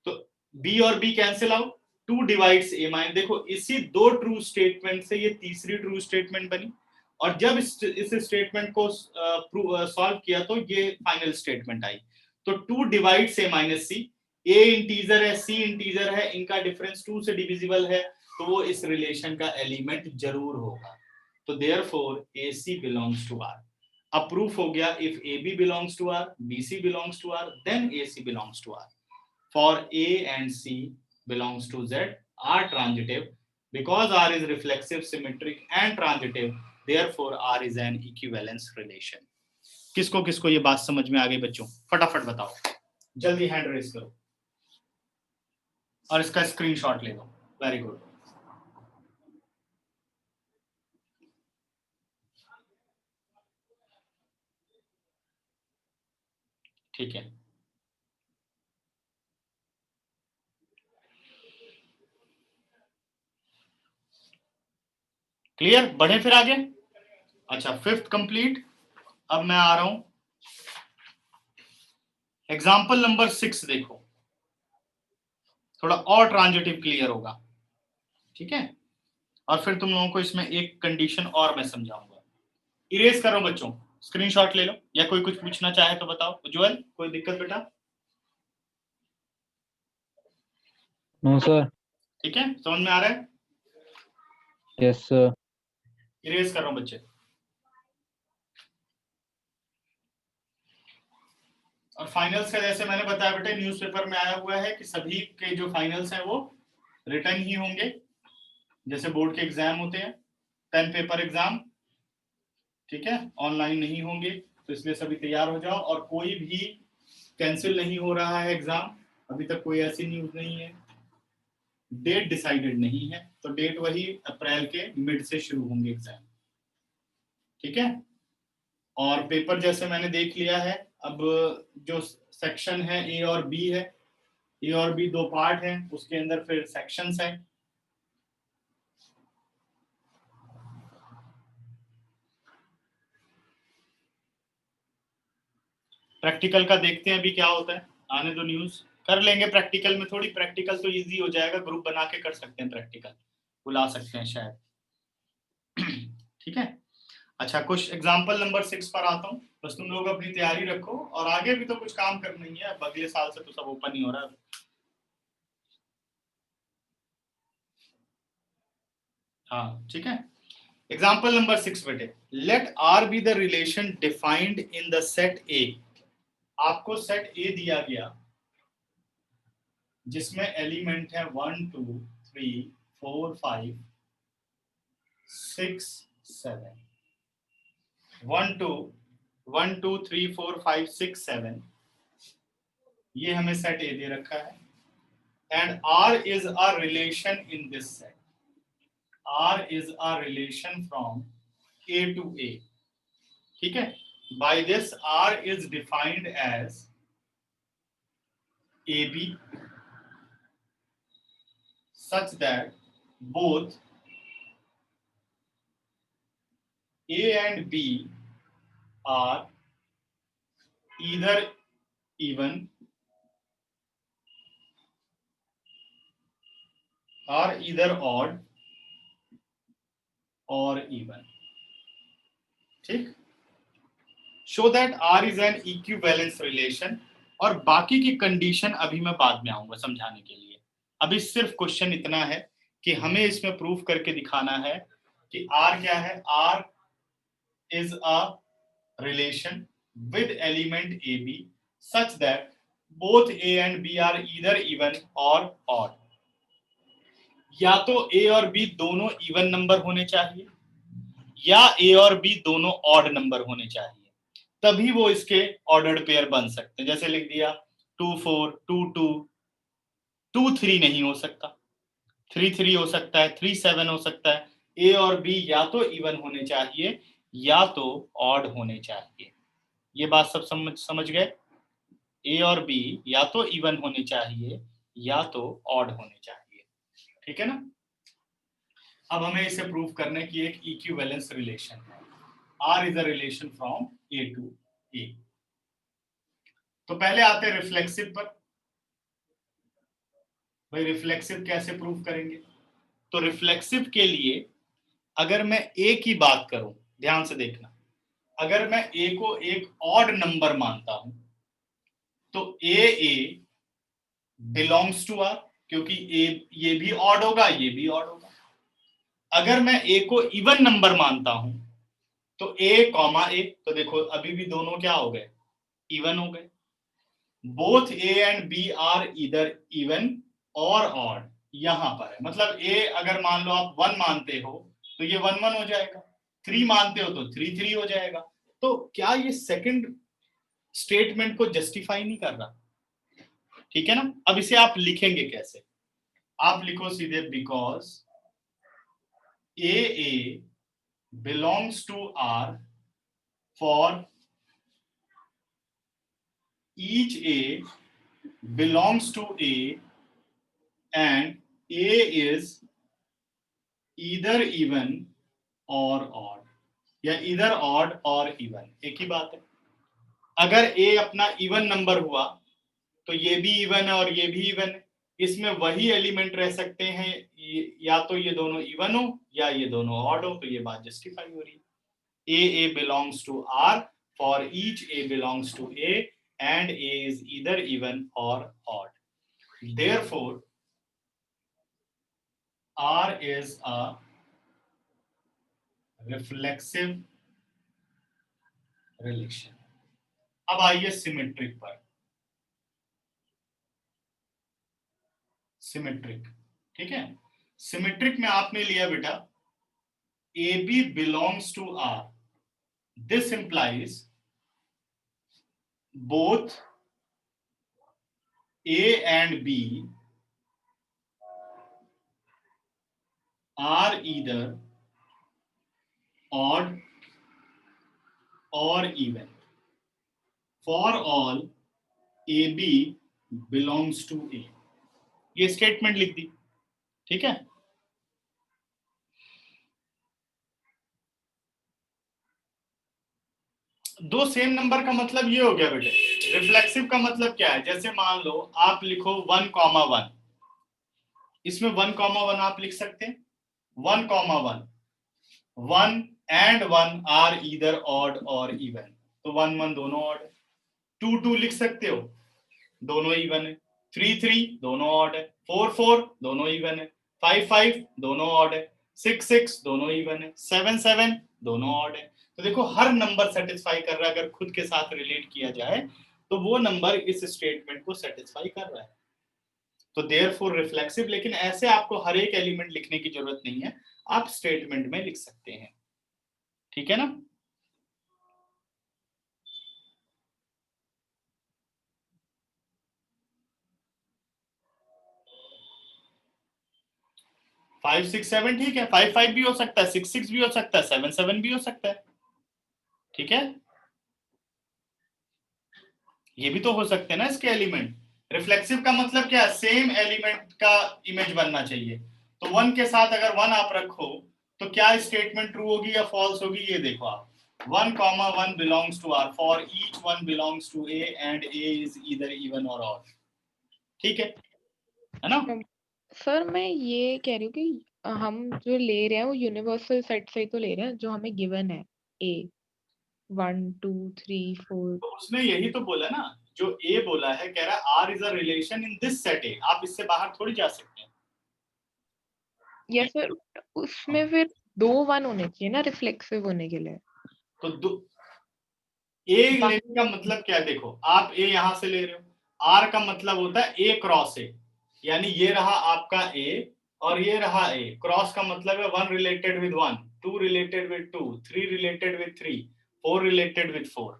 तो b और b cancel out, 2 divides a minus. देखो इसी दो ट्रू स्टेटमेंट से ये तीसरी ट्रू स्टेटमेंट बनी, और जब इस स्टेटमेंट को सॉल्व किया तो ये फाइनल स्टेटमेंट आई। तो 2 divides a minus c, a integer है c इंटीजर है, इनका डिफरेंस 2 से डिविजिबल है, तो वो इस रिलेशन का एलिमेंट जरूर होगा। तो therefore AC belongs to R। अब प्रूफ हो गया, if AB belongs to R, BC belongs to R, then AC belongs to R। For A and C belongs to Z are transitive because R is reflexive, symmetric and transitive, therefore R is an equivalence relation। किसको किसको ये बात समझ में आ गई बच्चों, फटाफट बताओ, जल्दी हैंड रेस करो और इसका स्क्रीनशॉट ले लो। वेरी गुड, ठीक है, क्लियर, बढ़े फिर आगे। अच्छा, 5th कंप्लीट। अब मैं आ रहा हूं एग्जाम्पल नंबर 6, देखो थोड़ा और ट्रांजिटिव क्लियर होगा, ठीक है। और फिर तुम लोगों को इसमें एक कंडीशन और मैं समझाऊंगा। इरेज करो बच्चों, स्क्रीनशॉट ले लो, या कोई कुछ पूछना चाहे तो बताओ। उज्जवल कोई दिक्कत बेटा? No sir. ठीक है, समझ में आ रहा है? Yes sir. इरेज कर रहा हूं बच्चे। और फाइनल्स का जैसे मैंने बताया बेटे, न्यूज़पेपर में आया हुआ है कि सभी के जो फाइनल्स हैं वो रिटर्न ही होंगे, जैसे बोर्ड के एग्जाम होते हैं, 10 पेपर एग्जाम, ठीक है, ऑनलाइन नहीं होंगे। तो इसलिए सभी तैयार हो जाओ, और कोई भी कैंसिल नहीं हो रहा है एग्जाम, अभी तक कोई ऐसी न्यूज नहीं है। डेट डिसाइडेड नहीं है, तो डेट वही अप्रैल के मिड से शुरू होंगे एग्जाम, ठीक है। और पेपर जैसे मैंने देख लिया है, अब जो सेक्शन है ए और बी है, ए और बी दो पार्ट हैं, उसके अंदर फिर सेक्शंस हैं। प्रैक्टिकल का देखते हैं अभी क्या होता है, आने दो न्यूज, कर लेंगे प्रैक्टिकल में। थोड़ी प्रैक्टिकल तो इजी हो जाएगा, ग्रुप बना के कर सकते हैं, प्रैक्टिकल बुला सकते हैं शायद, ठीक है। अच्छा, कुछ एग्जाम्पल नंबर 6 पर आता हूँ। बस तुम लोग अपनी तैयारी रखो और आगे भी तो कुछ काम करना ही है, अब अगले साल से तो सब ओपन ही हो रहा है। हाँ ठीक है। एग्जाम्पल नंबर 6 बेटे, let R be the relation defined in the set A. आपको सेट ए दिया गया जिसमें एलिमेंट है 1 2 3 4 5 6 7। 1 2 1 2 3 4 5 6 7, ये हमें सेट ए दे रखा है। And R is a relation in this set. R is a relation from A to A. ठीक है। By this R is defined as AB such that both A and B are either even or either odd or even. ठीक। Show that R is an equivalence relation। और बाकी की condition अभी मैं बाद में आऊंगा समझाने के लिए। अभी सिर्फ क्वेश्चन इतना है कि हमें इसमें प्रूफ करके दिखाना है कि R क्या है। R is a relation with element AB such that both A and B are either even or odd। या तो A और B दोनों इवन नंबर होने चाहिए या A और B दोनों ऑड नंबर होने चाहिए, तभी वो इसके ऑर्डर्ड पेयर बन सकते हैं। जैसे लिख दिया 2 4 2 2 2 3 नहीं हो सकता, 3 3 हो सकता है, 3 7 हो सकता है। ए और बी या तो इवन होने चाहिए या तो ऑड होने चाहिए। ये बात सब समझ गए। ए और बी या तो इवन होने चाहिए या तो ऑड होने चाहिए। ठीक है ना। अब हमें इसे प्रूव करने की एक इक्विवेलेंस रिलेशन है। R is a relation from A to A। तो पहले आते हैं रिफ्लेक्सिव पर। भाई रिफ्लेक्सिव कैसे प्रूव करेंगे? तो रिफ्लेक्सिव के लिए अगर मैं ए की बात करूं, ध्यान से देखना, अगर मैं ए को एक ऑड नंबर मानता हूं तो ए बिलोंग्स टू आर, क्योंकि ए ये भी ऑड होगा ये भी ऑड होगा। अगर मैं ए को इवन नंबर मानता हूं तो ए कॉमा ए, तो देखो अभी भी दोनों क्या हो गए, इवन हो गए। Both a and b are इधर इवन और ऑड यहां पर है। मतलब ए अगर मान लो आप 1 मानते हो तो ये 1 1 हो जाएगा, 3 मानते हो तो 3 3 हो जाएगा। तो क्या ये सेकंड स्टेटमेंट को जस्टिफाई नहीं कर रहा? ठीक है ना। अब इसे आप लिखेंगे कैसे? आप लिखो सीधे because a belongs to R for each a belongs to A and A is either even or odd, या either odd or even, एक ही बात है। अगर A अपना इवन नंबर हुआ तो ये भी इवन है और ये भी इवन है। इसमें वही एलिमेंट रह सकते हैं, या तो ये दोनों इवन हो या ये दोनों ऑड हो, तो ये बात जस्टिफाई हो रही है। A belongs to R for each A belongs to A and A is either even or odd. Therefore R is a reflexive relation. अब आइए सिमेट्रिक पर। सिमेट्रिक, ठीक है। सिमेट्रिक में आपने लिया बेटा a B belongs to R, this implies both a and b are either odd or even for all AB belongs to A। ये स्टेटमेंट लिख दी, ठीक है। दो सेम नंबर का मतलब ये हो गया बेटे। रिफ्लेक्सिव का मतलब क्या है? जैसे मान लो आप लिखो 1 कॉमा 1, इसमें 1 कॉमा 1 आप लिख सकते हैं 1 comma 1, 1 and 1 are either odd और इवन, तो 1 1 दोनों ऑड है। 2 2 लिख सकते हो, दोनों इवन है। 3 3 दोनों ऑड है। 4 4 दोनों इवन है। 5 5 दोनों ऑड है। 6 6 दोनों इवन है। 7 7 दोनों ऑड है। तो देखो हर नंबर सेटिस्फाई कर रहा है, अगर खुद के साथ रिलेट किया जाए तो वो नंबर इस स्टेटमेंट को सेटिस्फाई कर रहा है, तो देयरफॉर रिफ्लेक्सिव। लेकिन ऐसे आपको हर एक एलिमेंट लिखने की जरूरत नहीं है, आप स्टेटमेंट में लिख सकते हैं, ठीक है ना। फाइव सिक्स सेवन ठीक है, 5 5 भी हो सकता है, 6 6 भी हो सकता है, 7 7 भी हो सकता है, ठीक है। ये भी तो हो सकते हैं ना इसके एलिमेंट। रिफ्लेक्सिव का मतलब क्या है, सेम एलिमेंट का इमेज बनना चाहिए। तो 1 के साथ अगर 1 आप रखो तो क्या स्टेटमेंट ट्रू होगी या फॉल्स होगी, ये देखो आप। 1 1 belongs to R for each 1 belongs to A and A is either even और ऑड, ठीक है ना। सर मैं ये कह रही हूँ कि हम जो ले रहे हैं वो यूनिवर्सल सेट से ही तो ले रहे हैं जो हमें गिवन है, ए 1 2 3 4। तो उसने यही तो बोला ना, जो ए बोला है, कह रहा है R is a relation in this set A, आप इससे बाहर थोड़ी जा सकते हैं। या फिर उसमें फिर 2 1 होने चाहिए ना रिफ्लेक्सिव होने के लिए। तो ए लेने का मतलब क्या है, देखो आप ए यहां से ले रहे हो, आर का मतलब होता है ए क्रॉस ए, यानी ये रहा आपका ए और ये रहा ए। क्रॉस का मतलब है 1 related with 1, 2 related with 2, 3 related with 3, 4 related with 4,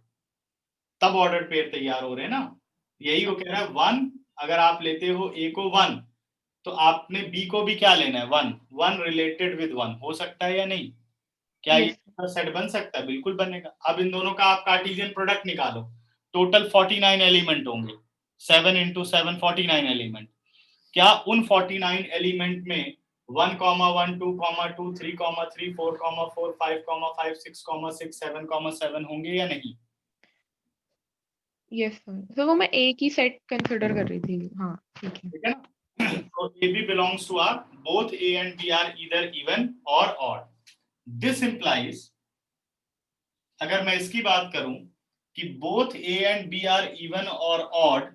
तब ऑर्डर पेयर तैयार हो रहे हैं ना। यही वो कह रहा है 1 अगर आप लेते हो ए को 1, तो आपने बी को भी क्या लेना है 1, 1 रिलेटेड विद 1, हो सकता है या नहीं, क्या ये सेट बन सकता है, बिल्कुल बनेगा। अब इन दोनों का आप कार्टेशियन प्रोडक्ट निकालो, टोटल 49 एलिमेंट होंगे, 7 into 7 49 एलिमेंट। क्या उन 49 एलिमेंट में 1 1 2 2 3 3 4 4 5 5 6 6 7 7 होंगे या नहीं। यस सर, तो वो मैं एक ही सेट कंसिडर कर रही थी। हाँ ठीक है, ठीक है ना। तो a B belongs to R, both a and b are either even और ऑड। दिस इंप्लाइज, अगर मैं इसकी बात करूं कि both a and b are even और ऑड,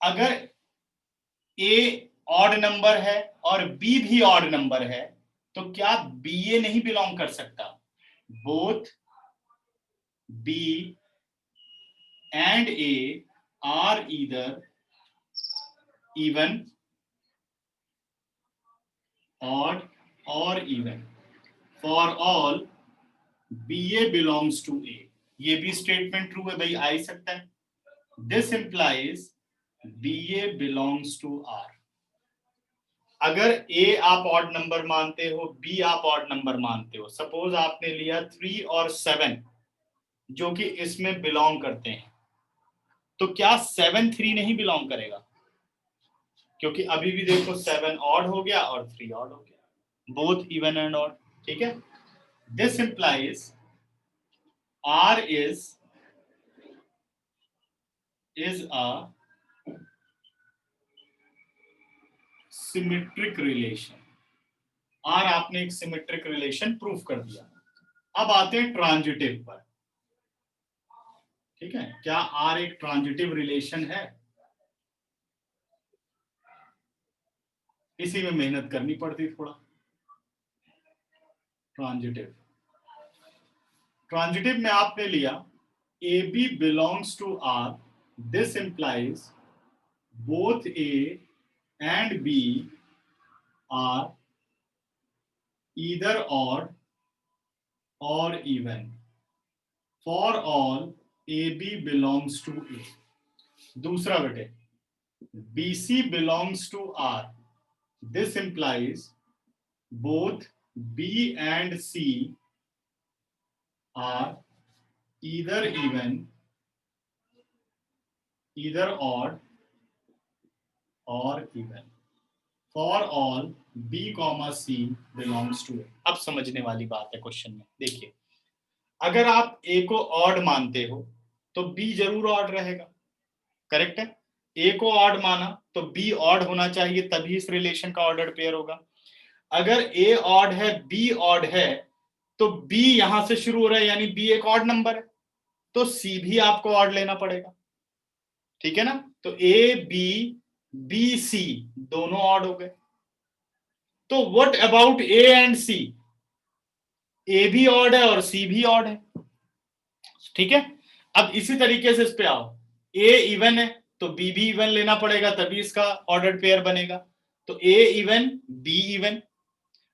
अगर ए ऑड नंबर है और बी भी ऑड नंबर है, तो क्या बी ए नहीं बिलोंग कर सकता। Both b and a are either even odd और even for all b a belongs to a. ये भी स्टेटमेंट ट्रू है भाई, आ ही सकता है। This implies b a belongs to R. अगर ए आप ऑड नंबर मानते हो, बी आप ऑड नंबर मानते हो, सपोज आपने लिया 3 और 7 जो कि इसमें बिलोंग करते हैं, तो क्या 7 3 नहीं बिलोंग करेगा, क्योंकि अभी भी देखो 7 ऑड हो गया और 3 ऑड हो गया, बोथ इवन एंड ऑड, ठीक है। This implies R is a symmetric relation. R आपने एक सिमेट्रिक रिलेशन प्रूफ कर दिया। अब आते हैं ट्रांजिटिव पर, ठीक है। क्या आर एक ट्रांजिटिव रिलेशन है, इसी में मेहनत करनी पड़ती थोड़ा। ट्रांजिटिव में आपने लिया a B belongs to R, this implies both a and b are either odd और even for all A B belongs to a. दूसरा बेटे, b c belongs to R, this implies both B and C are either even, either odd or even for all B, C belongs to A। अब समझने वाली बात है question में, देखिए अगर आप A को ऑड मानते हो तो B जरूर ऑड रहेगा, करेक्ट है। A को ऑड माना तो B ऑड होना चाहिए, तभी इस रिलेशन का ऑर्डर पेयर होगा। अगर ए ऑड है बी ऑड है तो बी यहां से शुरू हो रहा है, यानी बी एक ऑड नंबर है, तो सी भी आपको ऑड लेना पड़ेगा, ठीक है ना। तो ए बी बी सी दोनों ऑड हो गए। तो what about A and C, ए भी ऑड है और सी भी ऑड है, ठीक है। अब इसी तरीके से इस पे आओ, ए इवन है तो बी भी इवन लेना पड़ेगा, तभी इसका ऑर्डर्ड पेयर बनेगा। तो ए इवन बी इवन।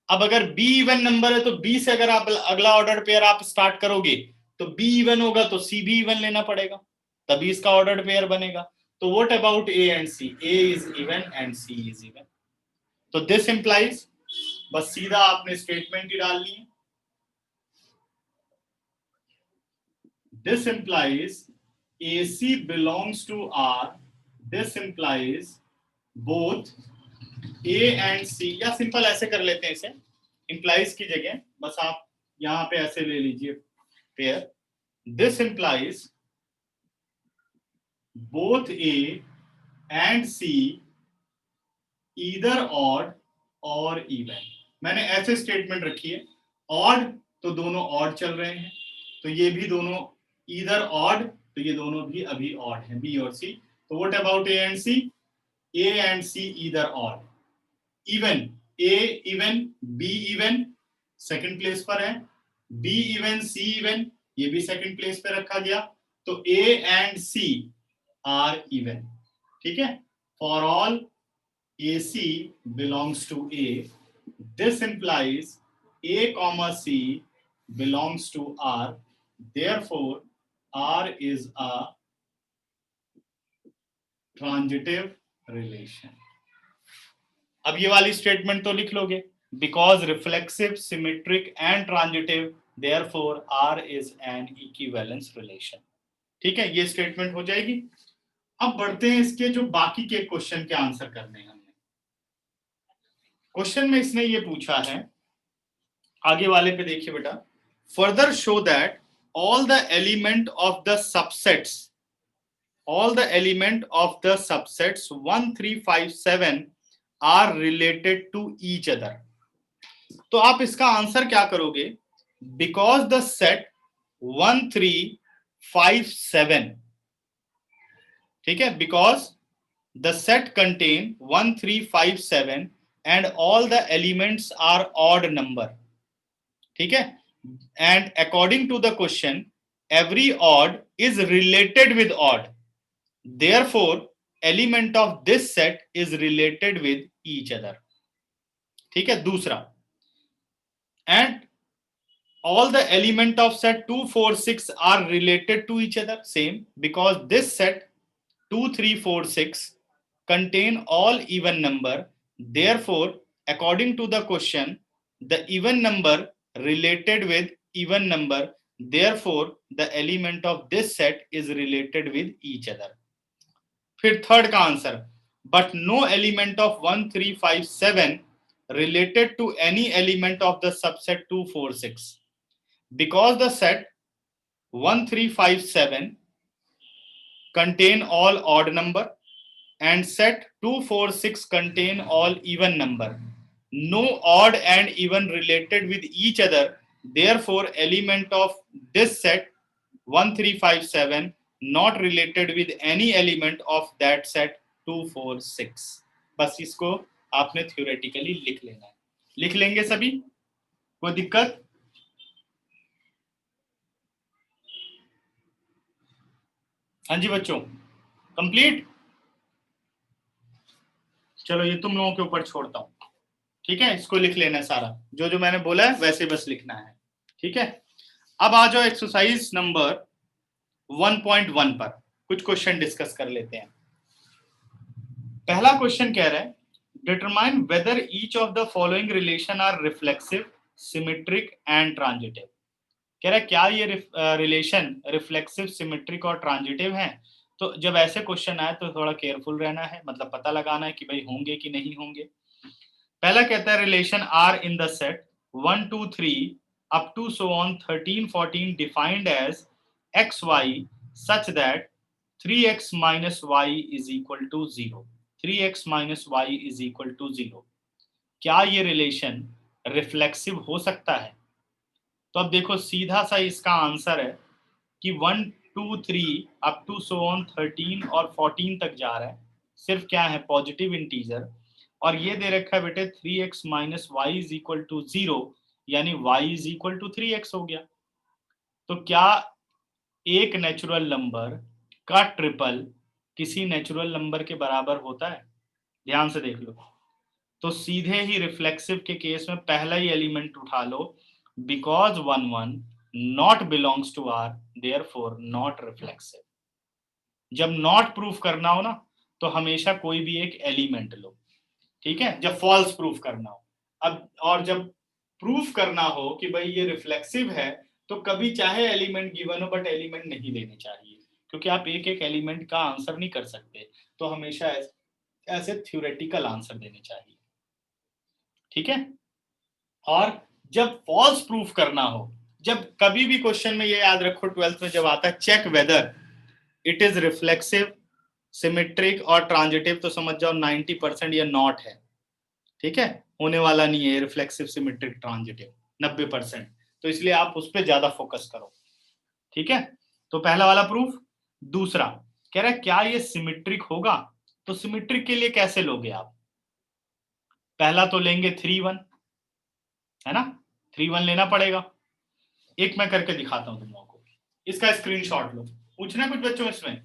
अब अगर बी इवन नंबर है तो बी से अगर आप अगला ऑर्डर पेयर आप स्टार्ट करोगे तो बी इवन होगा तो सी भी इवन लेना पड़ेगा, तभी इसका ऑर्डर पेयर बनेगा। तो what about A and C, A is even and C is even. तो दिस इंप्लाइज, बस सीधा आपने स्टेटमेंट ही डालनी है, this implies AC belongs to R, this implies both A and C, या सिंपल ऐसे कर लेते हैं इसे, implies की जगह बस आप यहां पे ऐसे ले लीजिए pair, this implies both A and C either odd or even। मैंने ऐसे स्टेटमेंट रखी है, ऑड तो दोनों ऑड चल रहे हैं, तो ये भी दोनों ईदर ऑड, तो ये दोनों भी अभी ऑड हैं, बी और सी। तो what about A and C, A and C either odd. Even, A even B even second place पर है, बी इवन सी इवन ये भी सेकंड प्लेस पे रखा गया, तो A and C are even, ठीक है। For all AC belongs to A, this implies A comma C belongs to R, therefore R is a transitive relation। अब ये वाली स्टेटमेंट तो लिख लोगे, because reflexive, symmetric and transitive, therefore R is an equivalence relation, ठीक है, ये statement हो जाएगी। अब बढ़ते हैं इसके जो बाकी के क्वेश्चन के आंसर करने हैं। क्वेश्चन में इसने ये पूछा है, आगे वाले पे देखिए बेटा, further show that all the element of the subsets, all the element of the subsets 1 3 5 7 are related to each other। तो आप इसका आंसर क्या करोगे, बिकॉज द सेट 1 3 5 7, ठीक है, because the set contain 1 3 5 7 and all the elements are odd number, ठीक है, and according to the question every odd is related with odd, therefore element of this set is related with each other, ठीक है। दूसरा, and all the element of set 2 4 6 are related to each other, same, because this set 2 3 4 6 contain all even number, therefore according to the question the even number related with even number, therefore the element of this set is related with each other। फिर third का answer, but no element of 1 3 5 7 related to any element of the subset 2 4 6, because the set 1 3 5 7 contain all odd number and set 2 4 6 contain all even number, no odd and even related with each other, therefore element of this set 1 3 5 7 not related with any element of that set 2 4 6। बस इसको आपने theoretically लिख लेना है, लिख लेंगे सभी, कोई दिक्कत? हाँ जी बच्चों, कंप्लीट। चलो ये तुम लोगों के ऊपर छोड़ता हूं, ठीक है, इसको लिख लेना सारा, जो जो मैंने बोला है वैसे बस लिखना है, ठीक है। अब आ जाओ एक्सरसाइज नंबर 1.1 पर, कुछ क्वेश्चन डिस्कस कर लेते हैं। पहला क्वेश्चन कह रहा है, determine whether each of the following relation are reflexive, symmetric and transitive. कह रहा है क्या ये रिलेशन रिफ्लेक्सिव, सिमेट्रिक और ट्रांजिटिव हैं। तो जब ऐसे क्वेश्चन आए तो थोड़ा केयरफुल रहना है, मतलब पता लगाना है कि भाई होंगे कि नहीं होंगे। पहला कहता है relation R in the set 1 2 3 up to so on 13 14 defined as xy such that 3x minus y is equal to 0, 3x minus y is equal to 0। क्या ये रिलेशन रिफ्लेक्सिव हो सकता है? तो अब देखो सीधा सा इसका आंसर है कि 1 2 3 अप टू सो ऑन 13 और 14 तक जा रहा है, सिर्फ क्या है पॉजिटिव इंटीजर, और ये दे रखा है बेटे 3x minus Y is equal to 0, यानी y is equal to 3x हो गया। तो क्या एक नेचुरल नंबर का ट्रिपल किसी नेचुरल नंबर के बराबर होता है? ध्यान से देख लो। तो सीधे ही रिफ्लेक्सिव के केस में पहला ही एलिमेंट उठा लो, because 1 1 not belongs to R therefore not reflexive. जब नॉट प्रूफ करना हो ना तो हमेशा कोई भी एक एलिमेंट लो, ठीक है, जब फॉल्स प्रूफ करना हो। अब और जब प्रूफ करना हो कि भाई ये रिफ्लेक्सिव है तो कभी चाहे एलिमेंट गिवन हो बट एलिमेंट नहीं लेने चाहिए, क्योंकि आप एक एक एलिमेंट का आंसर नहीं कर सकते, तो हमेशा ऐसे थ्योरेटिकल आंसर देने चाहिए, ठीक है। और जब फॉल्स प्रूफ करना हो, जब कभी भी क्वेश्चन में ये याद रखो 12th में जब आता है check whether it is reflexive symmetric और ट्रांजिटिव, तो समझ जाओ 90% ये नॉट है, ठीक है, होने वाला नहीं है रिफ्लेक्सिव सिमेट्रिक ट्रांजिटिव 90%, तो इसलिए आप उस पर ज्यादा फोकस करो, ठीक है। तो पहला वाला प्रूफ। दूसरा कह रहा है क्या ये सिमेट्रिक होगा? तो सिमेट्रिक के लिए कैसे लोगे आप? पहला तो लेंगे 3 1, है ना, 3 1 लेना पड़ेगा। एक मैं करके दिखाता हूं तुम लोगों को, इसका स्क्रीनशॉट लो। पूछना कुछ बच्चों इसमें?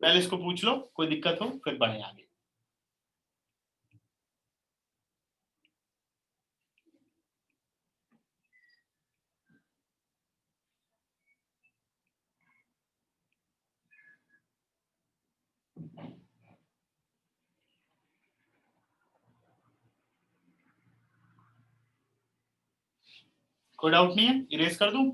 पहले इसको पूछ लो, कोई दिक्कत हो फिर बढ़े आगे। कोई डाउट नहीं है? इरेज कर दूं?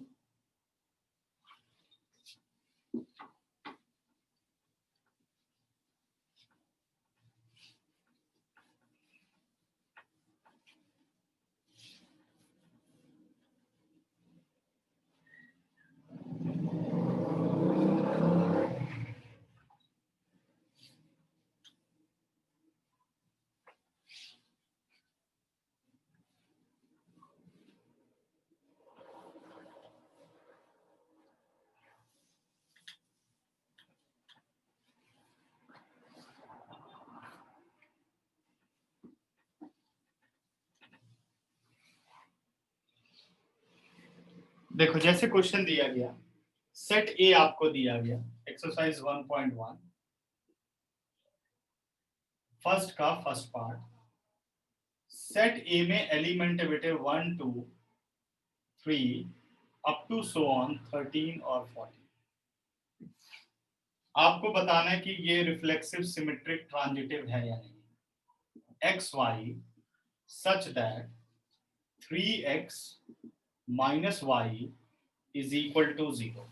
देखो जैसे क्वेश्चन दिया गया, सेट ए आपको दिया गया, एक्सरसाइज 1.1 फर्स्ट का फर्स्ट पार्ट। सेट ए में एलिमेंट है बेटे 1 2 3 अप टू सो ऑन 13 और 14। आपको बताना है कि ये रिफ्लेक्सिव सिमेट्रिक ट्रांजिटिव है या नहीं। X Y such that 3x minus Y is equal to 0,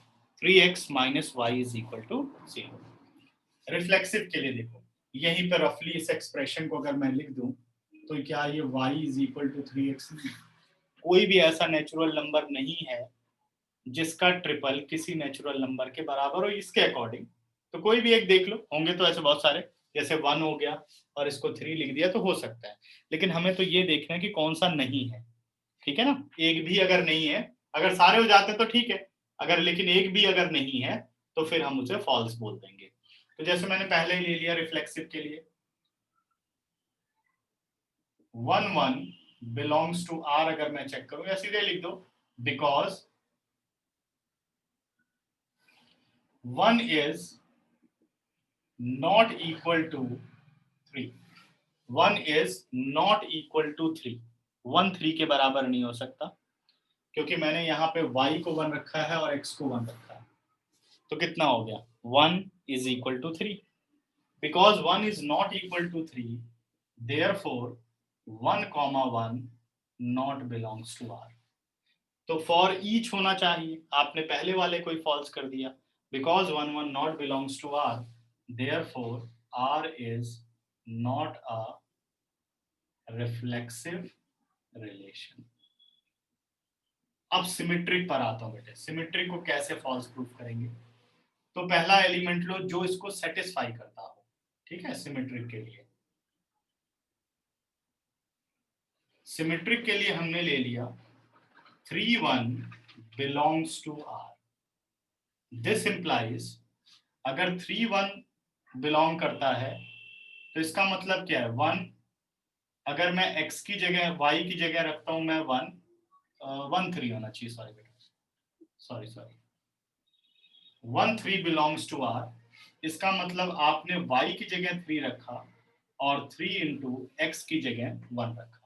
3x minus Y is equal to 0। Reflexive के लिए देखो यहीं पर रफली इस एक्सप्रेशन को अगर मैं लिख दूं तो क्या ये y is equal to 3x? कोई भी ऐसा नेचुरल नंबर नहीं है जिसका ट्रिपल किसी नेचुरल नंबर के बराबर हो इसके अकॉर्डिंग। तो कोई भी एक देख लो, होंगे तो ऐसे बहुत सारे, जैसे 1 हो गया और इसको 3 लिख दिया तो हो सकता है, लेकिन हमें तो ये देखना है कि कौन सा नहीं है, ठीक है ना। एक भी अगर नहीं है, अगर सारे हो जाते तो ठीक है, अगर लेकिन एक भी अगर नहीं है तो फिर हम उसे फॉल्स बोल देंगे। तो जैसे मैंने पहले ही ले लिया रिफ्लेक्सिव के लिए 1 1 बिलोंग्स टू आर, अगर मैं चेक करूं या सीधे लिख दो because 1 is not equal to 3, 1 is not equal to 3, 1 3 के बराबर नहीं हो सकता, क्योंकि मैंने यहाँ पे y को 1 रखा है और x को 1 रखा है। तो कितना हो गया? 1 is equal to 3, because 1 is not equal to 3 therefore 1 comma 1 not belongs to R. तो फॉर ईच होना चाहिए, आपने पहले वाले को ही फॉल्स कर दिया, because 1 1 not belongs to R therefore r is not a reflexive relation। अब सिमेट्रिक पर आता हूं बेटे, सिमेट्रिक को कैसे फॉल्स प्रूफ करेंगे? तो पहला एलिमेंट लो जो इसको सेटिस्फाई करता हो, ठीक है, सिमेट्रिक के लिए। सिमेट्रिक के लिए हमने ले लिया 3 1 belongs to R. This implies अगर 3 1 बिलोंग करता है तो इसका मतलब क्या है 1, अगर मैं x की जगह y की जगह रखता हूं मैं 1 1 3 होना चाहिए, सॉरी बेटा, सॉरी 1 3 बिलोंग्स टू R. इसका मतलब आपने y की जगह 3 रखा और 3 इंटू एक्स की जगह 1 रखा.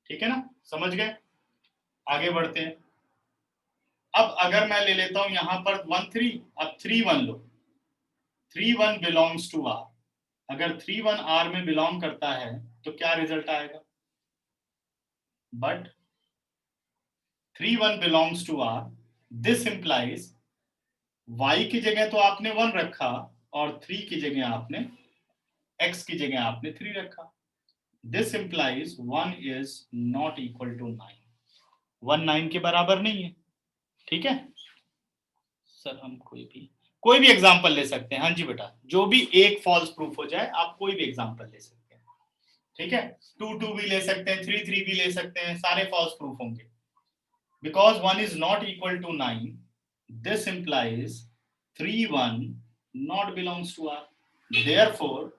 ठीक है ना, समझ गए? आगे बढ़ते हैं. अब अगर मैं ले लेता हूं यहां पर 1 3, अब 3 1 लो. 3 1 बिलोंग्स टू R. अगर 3 1 R में बिलोंग करता है तो क्या रिजल्ट आएगा? But 3 1 belongs to R. This implies y की जगह तो आपने 1 रखा और 3 की जगह आपने x की जगह आपने 3 रखा. This implies 1 is not equal to 9. 1 9 के बराबर नहीं है. ठीक है सर, हम कोई भी एग्जांपल ले सकते हैं. हाँ जी बेटा, जो भी एक फॉल्स प्रूफ हो जाए आप कोई भी एग्जांपल ले सकते हैं. ठीक है, 2 2 भी ले सकते हैं, 3 3 भी ले सकते हैं, सारे फॉल्स प्रूफ होंगे. Because 1 is not equal to 9, this implies 3 1 not belongs to R. Therefore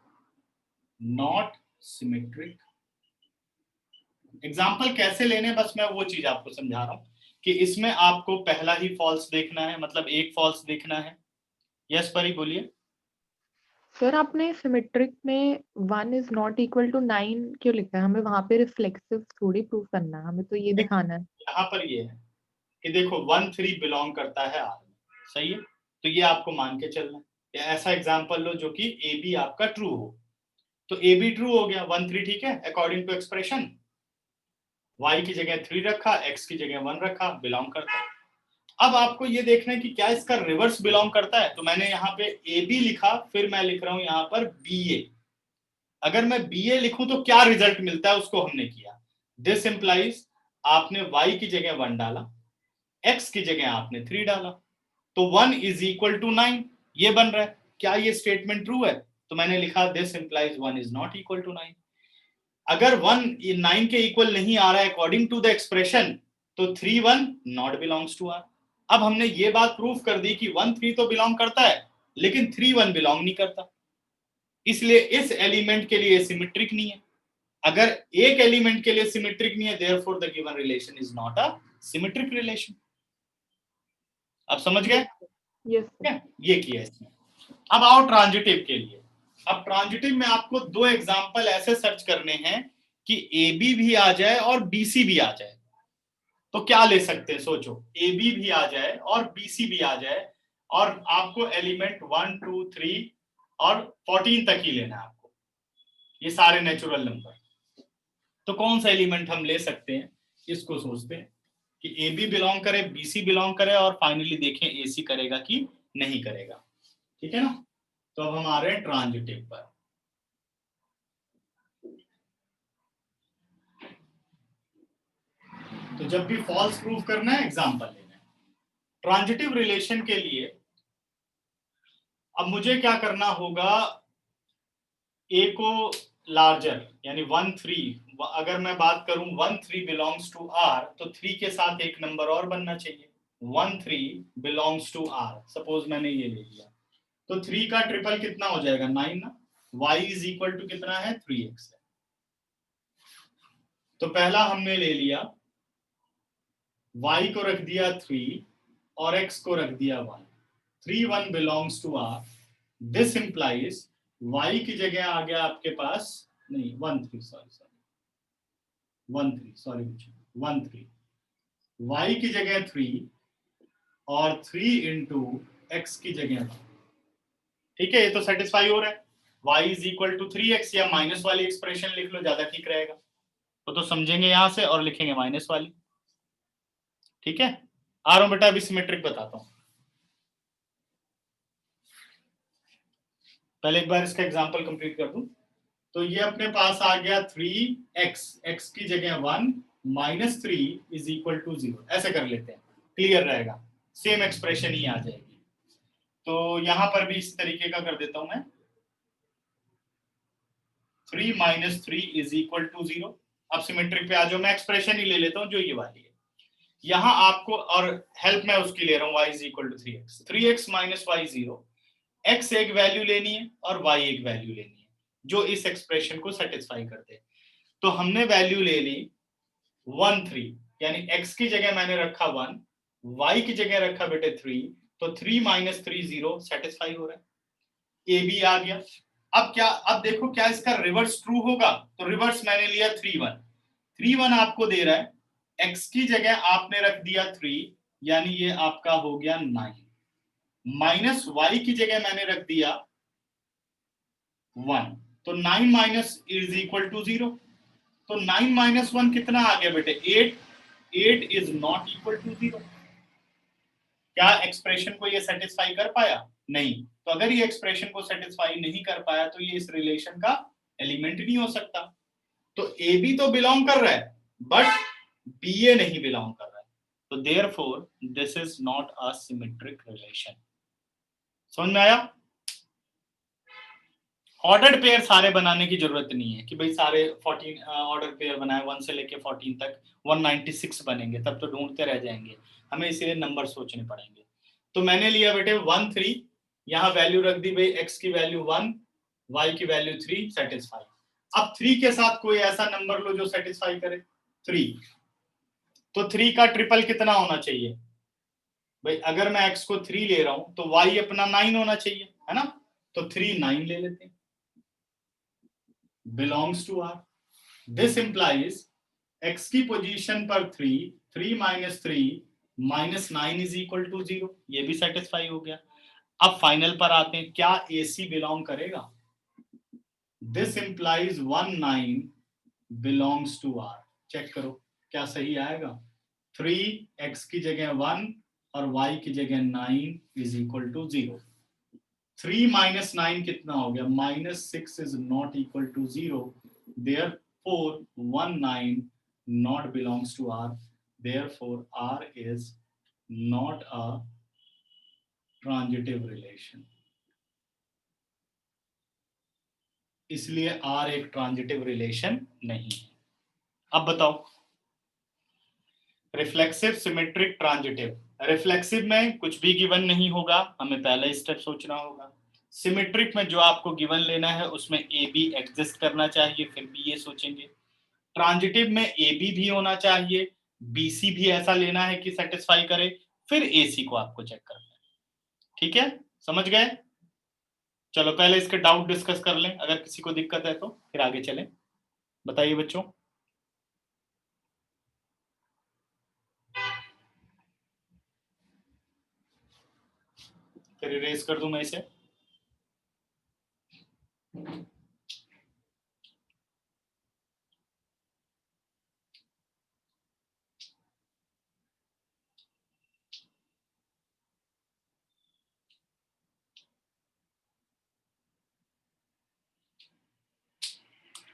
not symmetric. Example कैसे लेने, बस मैं वो चीज आपको समझा रहा हूं कि इसमें आपको पहला ही फॉल्स देखना है, मतलब एक फॉल्स देखना है. यस परी बोलिए. सर आपने सिमेट्रिक में 1 इज नॉट इक्वल टू 9 क्यों लिखा है? हमें वहां पे रिफ्लेक्सिव थोड़ी प्रूफ करना है, हमें तो ये दिखाना है. यहाँ पर ये है कि देखो 1 3 बिलोंग करता है R में, सही है, तो ये आपको मान के चलना है. या ऐसा एग्जांपल लो जो कि ए बी आपका ट्रू हो, तो ए बी ट्रू हो गया, 1 3 ठीक है अकॉर्डिंग टू एक्सप्रेशन. y की जगह 3 रखा, x की जगह 1 रखा, बिलोंग करता है. अब आपको ये देखना है कि क्या इसका रिवर्स बिलोंग करता है, तो मैंने यहाँ पे ए बी लिखा, फिर मैं लिख रहा हूं यहाँ पर बी ए. अगर मैं बी ए लिखूं तो क्या रिजल्ट मिलता है उसको हमने किया. दिस इंप्लाइज आपने y की जगह 1 डाला, x की जगह आपने 3 डाला, तो 1 इज इक्वल टू 9 ये बन रहा है. क्या ये स्टेटमेंट ट्रू है? तो मैंने लिखा this implies 1 is not equal to 9. अगर 1 9 के इक्वल नहीं आ रहा है अकॉर्डिंग टू द एक्सप्रेशन, तो 3 1 नॉट बिलोंग्स टू R. अब हमने ये बात प्रूफ कर दी कि 1 3 तो बिलोंग करता है लेकिन 3 1 बिलोंग नहीं करता, इसलिए इस एलिमेंट के लिए सिमेट्रिक नहीं है. अगर एक एलिमेंट के लिए सिमेट्रिक नहीं है, therefore the given relation is not a symmetric relation. अब समझ गए? Yes sir. ये किया इसमें. अब आओ ट्रांजिटिव के लिए. अब ट्रांजिटिव में आपको दो एग्जांपल ऐसे सर्च करने हैं कि ए बी भी आ जाए और बी सी भी आ जाए. तो क्या ले सकते हैं, सोचो. ए बी भी आ जाए और बी सी भी आ जाए और आपको एलिमेंट 1 2 3 और 14 तक ही लेना है आपको, ये सारे नेचुरल नंबर. तो कौन सा एलिमेंट हम ले सकते हैं, इसको सोचते हैं कि ए बी बिलोंग करे, बी सी बिलोंग करे और फाइनली देखें ए सी करेगा कि नहीं करेगा. ठीक है ना. तो अब हम आ रहे हैं ट्रांजिटिव पर. तो जब भी फॉल्स प्रूफ करना है एग्जांपल लेना है. ट्रांजिटिव रिलेशन के लिए अब मुझे क्या करना होगा, ए को लार्जर यानी 1 3, अगर मैं बात करूं 1 3 बिलोंग्स टू R, तो 3 के साथ एक नंबर और बनना चाहिए. 1 3 बिलोंग्स टू R, सपोज मैंने ये ले लिया, तो 3 का ट्रिपल कितना हो जाएगा, 9 ना. y इज इक्वल टू कितना है, 3x है. तो पहला हमने ले लिया, y को रख दिया 3 और x को रख दिया 1. 3 1 belongs to R. This implies y की जगह आ गया आपके पास, नहीं 1 3 सॉरी 1 3, y की जगह 3 और 3 इंटू एक्स की जगह 1. ठीक है, ये तो सेटिस्फाई हो रहा है. y is equal to 3x, या माइनस वाली एक्सप्रेशन लिख लो, ज्यादा ठीक रहेगा. तो समझेंगे यहां से और लिखेंगे माइनस वाली. ठीक है, आ रहा हूं बेटा, अभी सिमेट्रिक बताता हूं. पहले एक बार इसका एग्जांपल कंप्लीट कर दूं. तो ये अपने पास आ गया 3x, x की जगह 1 माइनस 3 इज इक्वल टू 0. ऐसे कर लेते हैं, क्लियर रहेगा, सेम एक्सप्रेशन ही आ जाएगी. तो यहां पर भी इस तरीके का कर देता हूं मैं. 3 माइनस 3 इज इक्वल टू 0. अब सिमेट्रिक पे आ जाओ, मैं एक्सप्रेशन ही ले लेता हूँ जो ये वाली है। यहाँ आपको, और हेल्प मैं उसकी ले रहा हूँ, y is equal to 3x, 3x minus Y 0, x एक वैल्यू लेनी है और y एक वैल्यू लेनी है जो इस एक्सप्रेशन को सेटिस्फाई करते हैं। तो हमने वैल्यू ले ली 1 3, यानी x की जगह मैंने रखा 1, y की जगह रखा बेटे 3, तो 3 माइनस 3 0 सेटिस्फाई हो रहा है, ए बी आ गया। अब क्या, अब देखो क्या इसका रिवर्स ट्रू होगा, तो रिवर्स मैंने लिया 3 1, 3 1 आपको दे रहा है, x की जगह आपने रख दिया 3, यानी ये आपका हो गया 9, माइनस y की जगह मैंने रख दिया 1, तो 9 माइनस इज इक्वल टू 0, तो 9 माइनस 1 कितना आ गया बेटे 8, 8 इज नॉट इक्वल टू 0। क्या एक्सप्रेशन को ये सेटिस्फाई कर पाया? नहीं। तो अगर ये एक्सप्रेशन को सेटिस्फाई नहीं कर पाया तो ये इस रिलेशन का एलिमेंट नहीं हो सकता। तो ए बी तो बिलोंग कर रहा है बट बी ए नहीं बिलोंग कर रहा है, तो therefore this is not a symmetric relation. समझ में आया? ऑर्डर्ड पेयर सारे बनाने की जरूरत नहीं है कि भाई सारे 14 ऑर्डर पेयर बनाए 1 से लेके 14 तक 196 बनेंगे, तब तो ढूंढते रह जाएंगे, हमें इसीलिए नंबर सोचने पड़ेंगे। तो मैंने लिया बेटे 1 3, यहाँ वैल्यू रख दी भाई, x की वैल्यू 1, y की वैल्यू 3, सेटिस्फाई। अब 3 के साथ कोई ऐसा नंबर लो जो सेटिस्फाई करे 3, तो 3 का ट्रिपल कितना होना चाहिए भाई? अगर मैं x को 3 ले रहा हूं तो y अपना 9 होना चाहिए, है ना? तो 3 9 ले लेते हैं, belongs to R. This implies x की पोजीशन पर 3, 3 minus 3 minus 9 is equal to 0, ये भी सेटिस्फाई हो गया। अब फाइनल पर आते हैं, क्या AC बिलोंग करेगा? This implies 1 9 belongs to R. Check करो क्या सही आएगा? 3 x की जगह 1 और y की जगह 9 इज इक्वल टू 0। 3 माइनस 9 कितना हो गया? Minus 6 is not equal to 0, therefore 1 9 not belongs to R, therefore R is not a transitive relation। इसलिए R एक ट्रांजिटिव रिलेशन नहीं है। अब बताओ, रिफ्लेक्सिव, सिमेट्रिक, ट्रांजिटिव। रिफ्लेक्सिव में कुछ भी गिवन नहीं होगा, हमें पहला स्टेप सोचना होगा। सिमेट्रिक में जो आपको गिवन लेना है उसमें ए बी एग्जिस्ट करना चाहिए, फिर भी ये सोचेंगे। ट्रांजिटिव में ए बी भी होना चाहिए, बी सी भी ऐसा लेना है कि सेटिस्फाई करे, फिर ए सी को आपको चेक करना है। ठीक है, समझ गए? चलो पहले इसके डाउट डिस्कस कर लें, अगर किसी को दिक्कत है तो फिर आगे चलें। बताइए बच्चों। फिर इरेज कर दूं मैं इसे।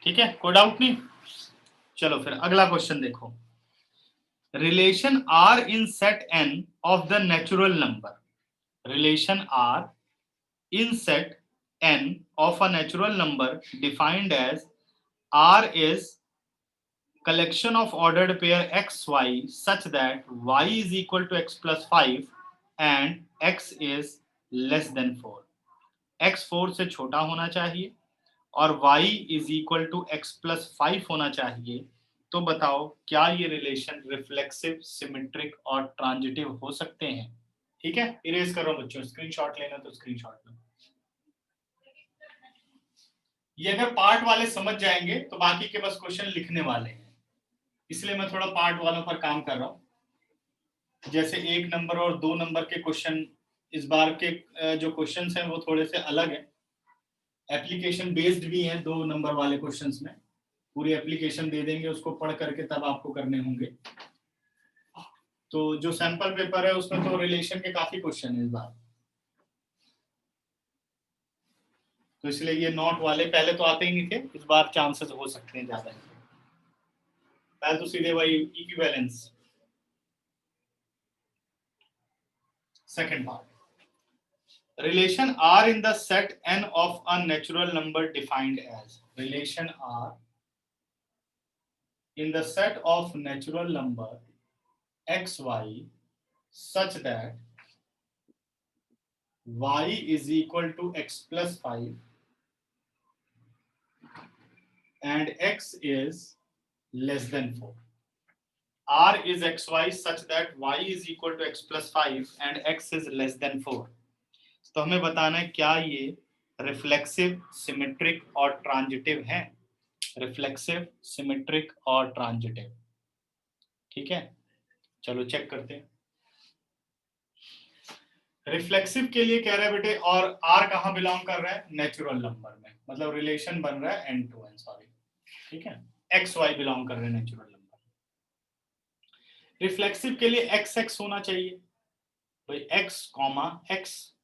ठीक है, कोई डाउट नहीं? चलो फिर अगला क्वेश्चन देखो। Relation R in set N of the natural number. Relation R in set N of a natural number defined as R is collection of ordered pair xy such that y is equal to x plus 5 and x is less than 4। x 4 से छोटा होना चाहिए और y is equal to x plus 5 होना चाहिए। तो बताओ क्या ये रिलेशन रिफ्लेक्सिव, सिमेट्रिक और ट्रांजिटिव हो सकते हैं? ठीक है, इरेज करो बच्चों, स्क्रीनशॉट लेना तो स्क्रीनशॉट लो। ये अगर पार्ट वाले समझ जाएंगे तो बाकी के बस क्वेश्चन लिखने वाले हैं, इसलिए मैं थोड़ा पार्ट वालों पर काम कर रहा हूं। जैसे 1 नंबर और 2 नंबर के क्वेश्चन, इस बार के जो क्वेश्चंस हैं वो थोड़े से अलग है, एप्लीकेशन बेस्ड भी हैं 2 नंबर वाले क्वेश्चंस में। पूरी एप्लीकेशन दे देंगे, उसको पढ़ करके तब आपको करने होंगे। तो जो सैंपल पेपर है उसमें तो रिलेशन के काफी क्वेश्चन है इस बार, तो इसलिए ये नॉट वाले पहले तो आते ही नहीं थे, इस बार चांसेस हो सकते हैं ज्यादा। पहले तो सीधे वही equivalence. Second part, relation R in the set N of a natural number defined as। relation R in the set of natural number x y such that y is equal to x plus 5 and x is less than 4. R is xy such that y is equal to x plus 5 and x is less than 4. तो हमें बताना है क्या ये reflexive, symmetric और transitive है। Reflexive, symmetric और transitive. ठीक है, चलो चेक करते हैं। रिफ्लेक्सिव के लिए कह रहा है बेटे, और R कहाँ बिलोंग कर रहा है? नेचुरल नंबर में, मतलब रिलेशन बन रहा है n to n, सॉरी, ठीक है, एक्स वाई बिलोंग कर रहे हैं नेचुरल नंबर। रिफ्लेक्सिव के लिए एक्स एक्स होना चाहिए, भाई एक्स कॉमा एक्स,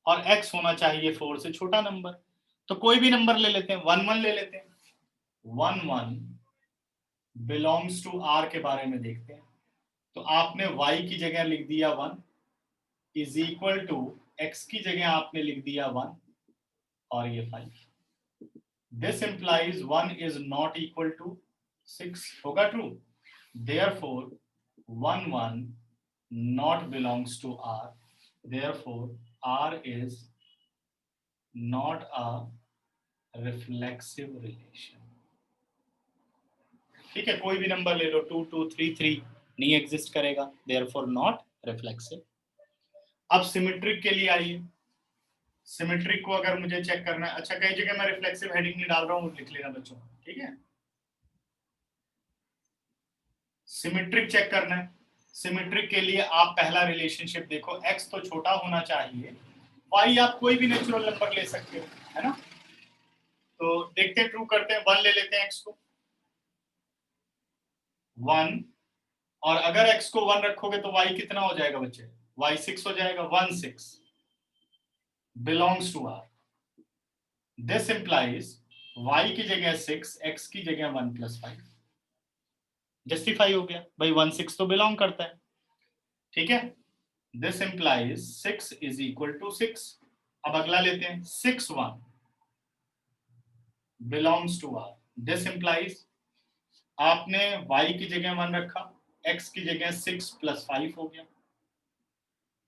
और एक्स होना चाहिए 4 से छोटा नंबर। तो कोई भी नंबर ले लेते हैं, 1 1 ले लेते हैं। 1 1 बिलोंग्स टू आर के बारे में देखते हैं। तो आपने y की जगह लिख दिया 1 इज इक्वल टू x की जगह आपने लिख दिया 1 और ये 5। This implies 1 is not equal to 6, होगा true. Therefore 1 1 not belongs to R, therefore R is not a reflexive relation। ठीक है, कोई भी नंबर ले लो, 2 2 3 3 नहीं एग्जिस्ट करेगा, therefore not reflexive। अब सिमेट्रिक के लिए आइए। सिमेट्रिक को अगर मुझे चेक करना है, अच्छा कई जगह मैं रिफ्लेक्सिव हेडिंग नहीं डाल रहा हूँ, लिख लेना बच्चों, ठीक है। सिमेट्रिक चेक करना है। सिमेट्रिक के लिए आप पहला रिलेशनशिप देखो, x तो छोटा होना चाहिए, y आप कोई भी नेचुरल नंबर ले सकते हो, है ना। तो देखते हैं, ट्रू करते हैं, 1 ले लेते हैं x को, 1, और अगर x को 1 रखोगे तो y कितना हो जाएगा बच्चे? y 6 हो जाएगा। 1 6 belongs to R। This implies y की जगह 6, x की जगह 1 + 5। जस्टिफाई हो गया भाई, 1 6 तो बिलोंग करता है, ठीक है। This implies 6 is equal to 6। अब अगला लेते हैं, 6 1 belongs to R. This implies आपने y की जगह 1 रखा, x की जगह 6 + 5 हो गया।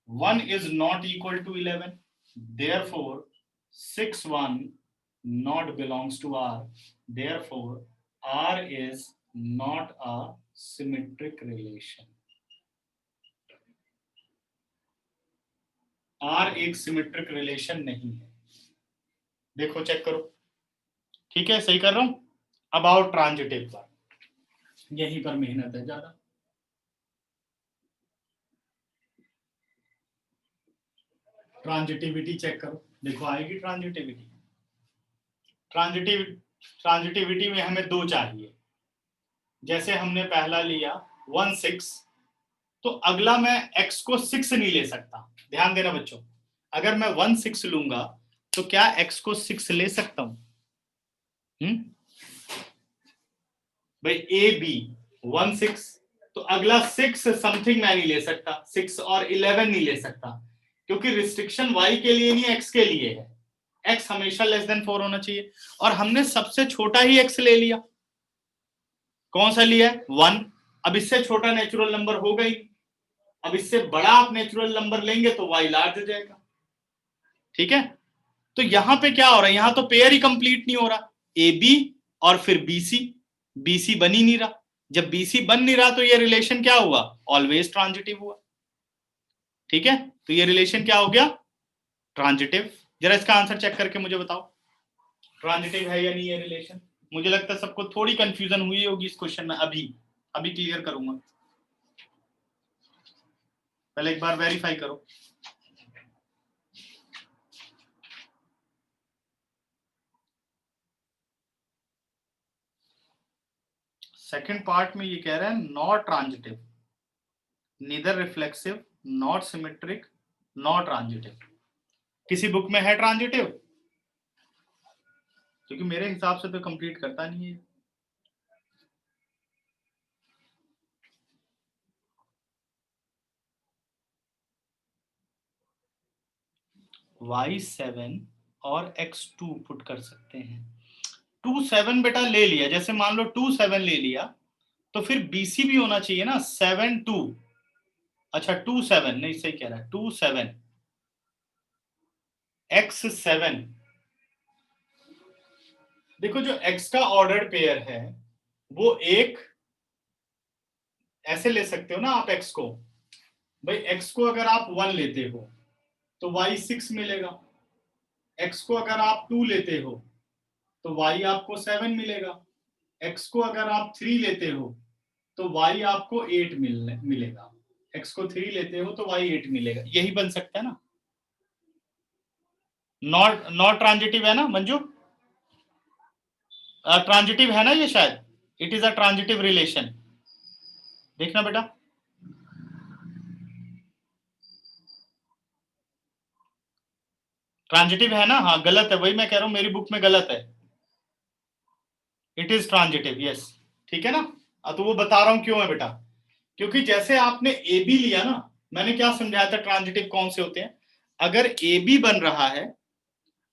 1 is not equal to 11, therefore 6 1 not belongs to R, therefore R is not a symmetric relation। R एक सिमेट्रिक रिलेशन नहीं है। देखो चेक करो, ठीक है, सही कर रहा हूं। अब आओ ट्रांजिटिव पर, यहीं पर मेहनत है ज्यादा। ट्रांजिटिविटी चेक करो, देखो आएगी ट्रांजिटिविटी। ट्रांजिटिविटी में हमें 2 चाहिए। जैसे हमने पहला लिया 1 6, तो अगला मैं x को 6 नहीं ले सकता। ध्यान देना बच्चों, अगर मैं 1 6 लूंगा तो क्या x को 6 ले सकता हूं? भाई a b 1 6, तो अगला 6 समथिंग मैं नहीं ले सकता, 6 और 11 नहीं ले सकता, क्योंकि रिस्ट्रिक्शन y के लिए नहीं x के लिए है। x हमेशा लेस देन 4 होना चाहिए, और हमने सबसे छोटा ही x ले लिया। कौन सा लिया? 1। अब इससे छोटा नेचुरल नंबर होगा ही, अब इससे बड़ा आप नेचुरल नंबर लेंगे तो y लार्ज हो जाएगा, ठीक है। तो यहां पे क्या हो रहा है, यहां तो पेयर ही कंप्लीट नहीं हो रहा, ए बी और फिर बीसी, बीसी बन ही नहीं रहा। जब बीसी बन नहीं रहा तो ये रिलेशन क्या हुआ? ऑलवेज ट्रांजिटिव हुआ, ठीक है। तो ये रिलेशन क्या हो गया? ट्रांजिटिव। जरा इसका आंसर चेक करके मुझे बताओ, ट्रांजिटिव है या नहीं ये रिलेशन। मुझे लगता है सबको थोड़ी कंफ्यूजन हुई होगी इस क्वेश्चन में, अभी क्लियर करूंगा। पहले एक बार वेरीफाई करो। सेकंड पार्ट में ये कह रहा है not transitive, neither reflexive, not symmetric, not transitive. किसी बुक में है ट्रांजिटिव? क्योंकि मेरे हिसाब से तो कंप्लीट करता नहीं है। y7 और x2 पुट कर सकते हैं। 2 7 बेटा ले लिया, जैसे मान लो 2 7 ले लिया, तो फिर BC भी होना चाहिए ना, 7 2, अच्छा 2 7 नहीं, सही कह रहा है, 2 7 x 7। देखो जो x का ऑर्डर्ड पेयर है वो एक ऐसे ले सकते हो ना आप x को, भाई x को अगर आप 1 लेते हो तो y 6 मिलेगा, x को अगर आप 2 लेते हो तो y आपको 7 मिलेगा, x को अगर आप 3 लेते हो तो y आपको 8 मिलेगा, x को 3 लेते हो तो y 8 मिलेगा। यही बन सकता है ना, नॉट ट्रांजिटिव है ना मंजू, ट्रांजिटिव है ना ये, शायद it is a transitive relation. देखना बेटा, ट्रांजिटिव है ना, हाँ गलत है, वही मैं कह रहा हूं मेरी बुक में गलत है, इट इज ट्रांजिटिव, यस ठीक है ना। तो वो बता रहा हूं क्यों है बेटा, क्योंकि जैसे आपने ए बी लिया ना, मैंने क्या समझाया था ट्रांजिटिव कौन से होते हैं, अगर ए बी बन रहा है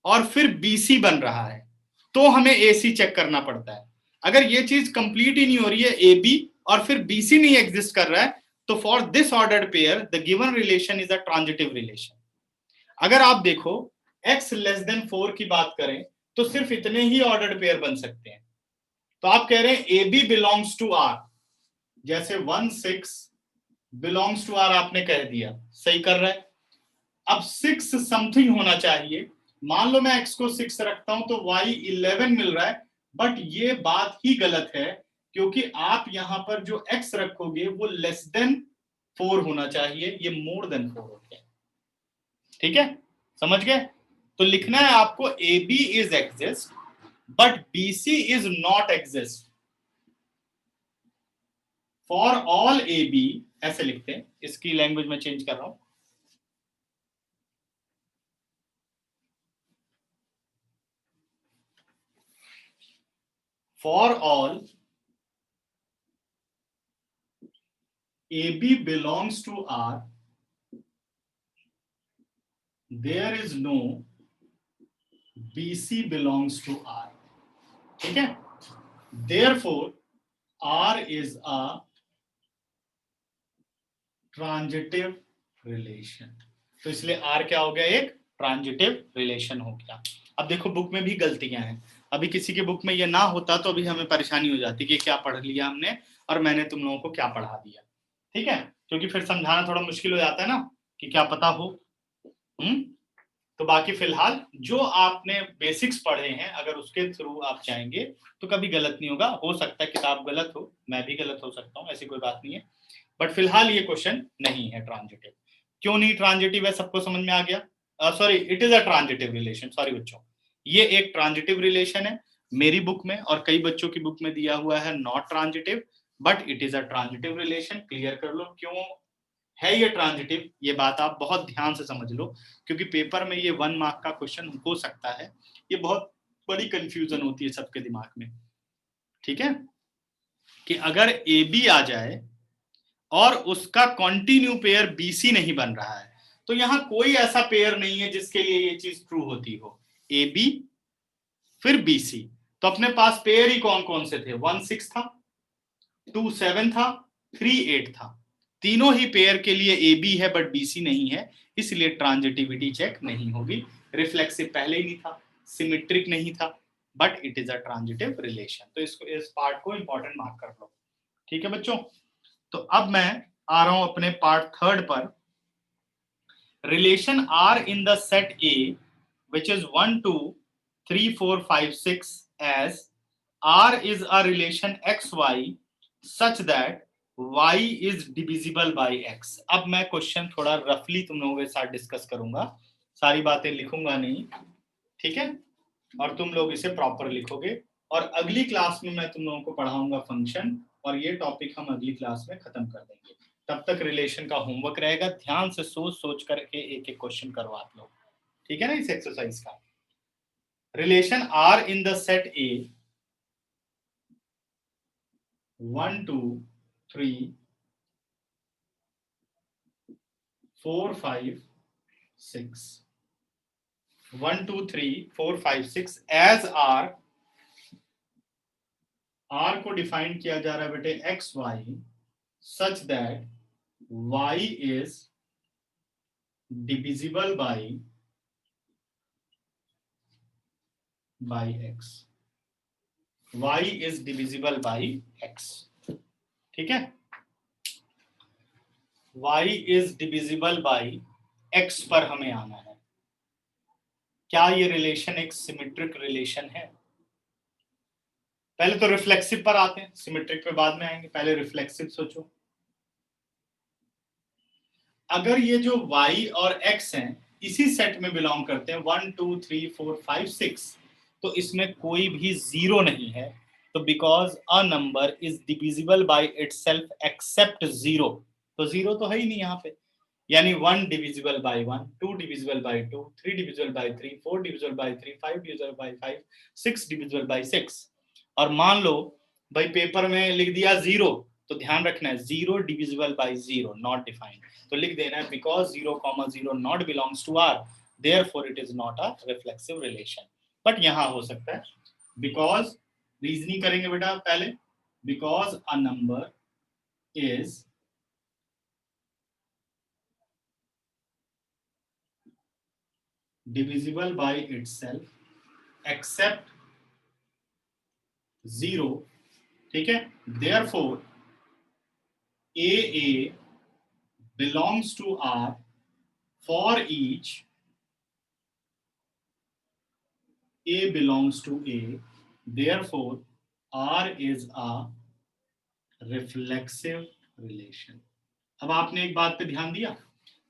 और फिर बी सी बन रहा है तो हमें ए सी चेक करना पड़ता है। अगर ये चीज कंप्लीट ही नहीं हो रही है, ए बी और फिर बी सी नहीं एग्जिस्ट कर रहा है, तो for this ordered pair the given relation is a transitive relation. अगर आप देखो x लेस देन 4 की बात करें तो सिर्फ इतने ही ऑर्डर्ड पेयर बन सकते हैं। तो आप कह रहे हैं A B belongs to R, जैसे 1 6 बिलोंग्स टू आर आपने कह दिया, सही कर रहा है। अब 6 समथिंग होना चाहिए, मान लो मैं x को 6 रखता हूं तो y 11 मिल रहा है, बट ये बात ही गलत है क्योंकि आप यहां पर जो x रखोगे वो लेस देन 4 होना चाहिए, ये मोर देन 4 हो गया। ठीक है, समझ गए। तो लिखना है आपको A B is exist but B C is not exist. For all A B ऐसे लिखते हैं, इसकी लैंग्वेज में चेंज कर रहा हूं, for all AB belongs to R, there is no BC belongs to R. ठीक है, therefore R is a transitive relation। तो इसलिए R क्या हो गया, एक ट्रांजिटिव रिलेशन हो गया। अब देखो बुक में भी गलतियां हैं, अभी किसी के बुक में ये ना होता तो अभी हमें परेशानी हो जाती कि क्या पढ़ लिया हमने और मैंने तुम लोगों को क्या पढ़ा दिया। ठीक है, क्योंकि फिर समझाना थोड़ा मुश्किल हो जाता है ना कि क्या पता हो। तो बाकी फिलहाल जो आपने बेसिक्स पढ़े हैं अगर उसके थ्रू आप जाएंगे तो कभी गलत नहीं होगा। हो सकता है किताब गलत हो, मैं भी गलत हो सकता हूँ, ऐसी कोई बात नहीं है, बट फिलहाल ये क्वेश्चन नहीं है ट्रांजिटिव। क्यों नहीं ट्रांजिटिव है, सबको समझ में आ गया। Sorry, it is a transitive relation, sorry बच्चों, ये एक ट्रांजिटिव रिलेशन है मेरी बुक में और कई बच्चों की बुक में दिया हुआ है not transitive, but it is a transitive relation. Clear कर लो क्यों है ये ट्रांजिटिव, ये बात आप बहुत ध्यान से समझ लो क्योंकि पेपर में ये 1 मार्क का क्वेश्चन हो सकता है, ये बहुत बड़ी कंफ्यूजन होती है सबके दिमाग में। ठीक है, कि अगर ए बी आ जाए और उसका कॉन्टिन्यू पेयर BC नहीं बन रहा है तो यहां कोई ऐसा पेयर नहीं है जिसके लिए ये चीज ट्रू होती हो, ए बी फिर BC। तो अपने पास पेयर ही कौन कौन से थे, 1 6 था, 2 7 था, 3 8 था, तीनों ही पेयर के लिए ए बी है बट BC नहीं है, इसलिए ट्रांजिटिविटी चेक नहीं होगी। रिफ्लेक्सिव पहले ही नहीं था, सिमेट्रिक नहीं था, but it is a transitive relation. तो इसको, इस पार्ट को इंपॉर्टेंट मार्क कर लो। ठीक है बच्चों, तो अब मैं आ रहा हूं अपने पार्ट 3 पर। Relation R in the set A which is 1 2 3 4 5 6 as R is a relation XY such that y is divisible by x। अब मैं क्वेश्चन थोड़ा रफली तुम लोगों के साथ डिस्कस करूंगा, सारी बातें लिखूंगा नहीं, ठीक है, और तुम लोग इसे प्रॉपर लिखोगे और अगली क्लास में मैं तुम लोगों को पढ़ाऊंगा फंक्शन और ये टॉपिक हम अगली क्लास में खत्म कर देंगे। तब तक रिलेशन का होमवर्क रहेगा, ध्यान से सोच सोच करके एक एक क्वेश्चन करो आप लोग, ठीक है ना। इस एक्सरसाइज का relation R in the set A 1 2 3 4 5 6 1 2 3 4 5 6 as R R को डिफाइन किया जा रहा है बेटे X Y such that Y is divisible by X, y is divisible by x, ठीक है। y is divisible by x पर हमें आना है। क्या ये रिलेशन एक सिमेट्रिक रिलेशन है? पहले तो रिफ्लेक्सिव पर आते हैं, सिमेट्रिक पे बाद में आएंगे, पहले रिफ्लेक्सिव सोचो। अगर ये जो y और x हैं इसी सेट में बिलोंग करते हैं 1 2 3 4 5 6, तो इसमें कोई भी जीरो नहीं है, तो because a number is divisible by itself except zero, तो जीरो तो है ही नहीं यहाँ पे, यानी 1 divisible by 1, 2 divisible by 2, 3 divisible by 3, 4 divisible by 3, 5 divisible by 5, 6 divisible by 6। और मान लो भाई पेपर में लिख दिया जीरो, तो ध्यान रखना है zero divisible by zero not defined, तो लिख देना है because 0,0 not belongs to R therefore it is not a reflexive relation. But यहां हो सकता है बिकॉज, रीजनिंग करेंगे बेटा पहले, because a number is divisible by itself except zero, ठीक है, therefore a belongs to R for each a belongs to A, therefore R is a reflexive relation। अब आपने एक बात पे ध्यान दिया,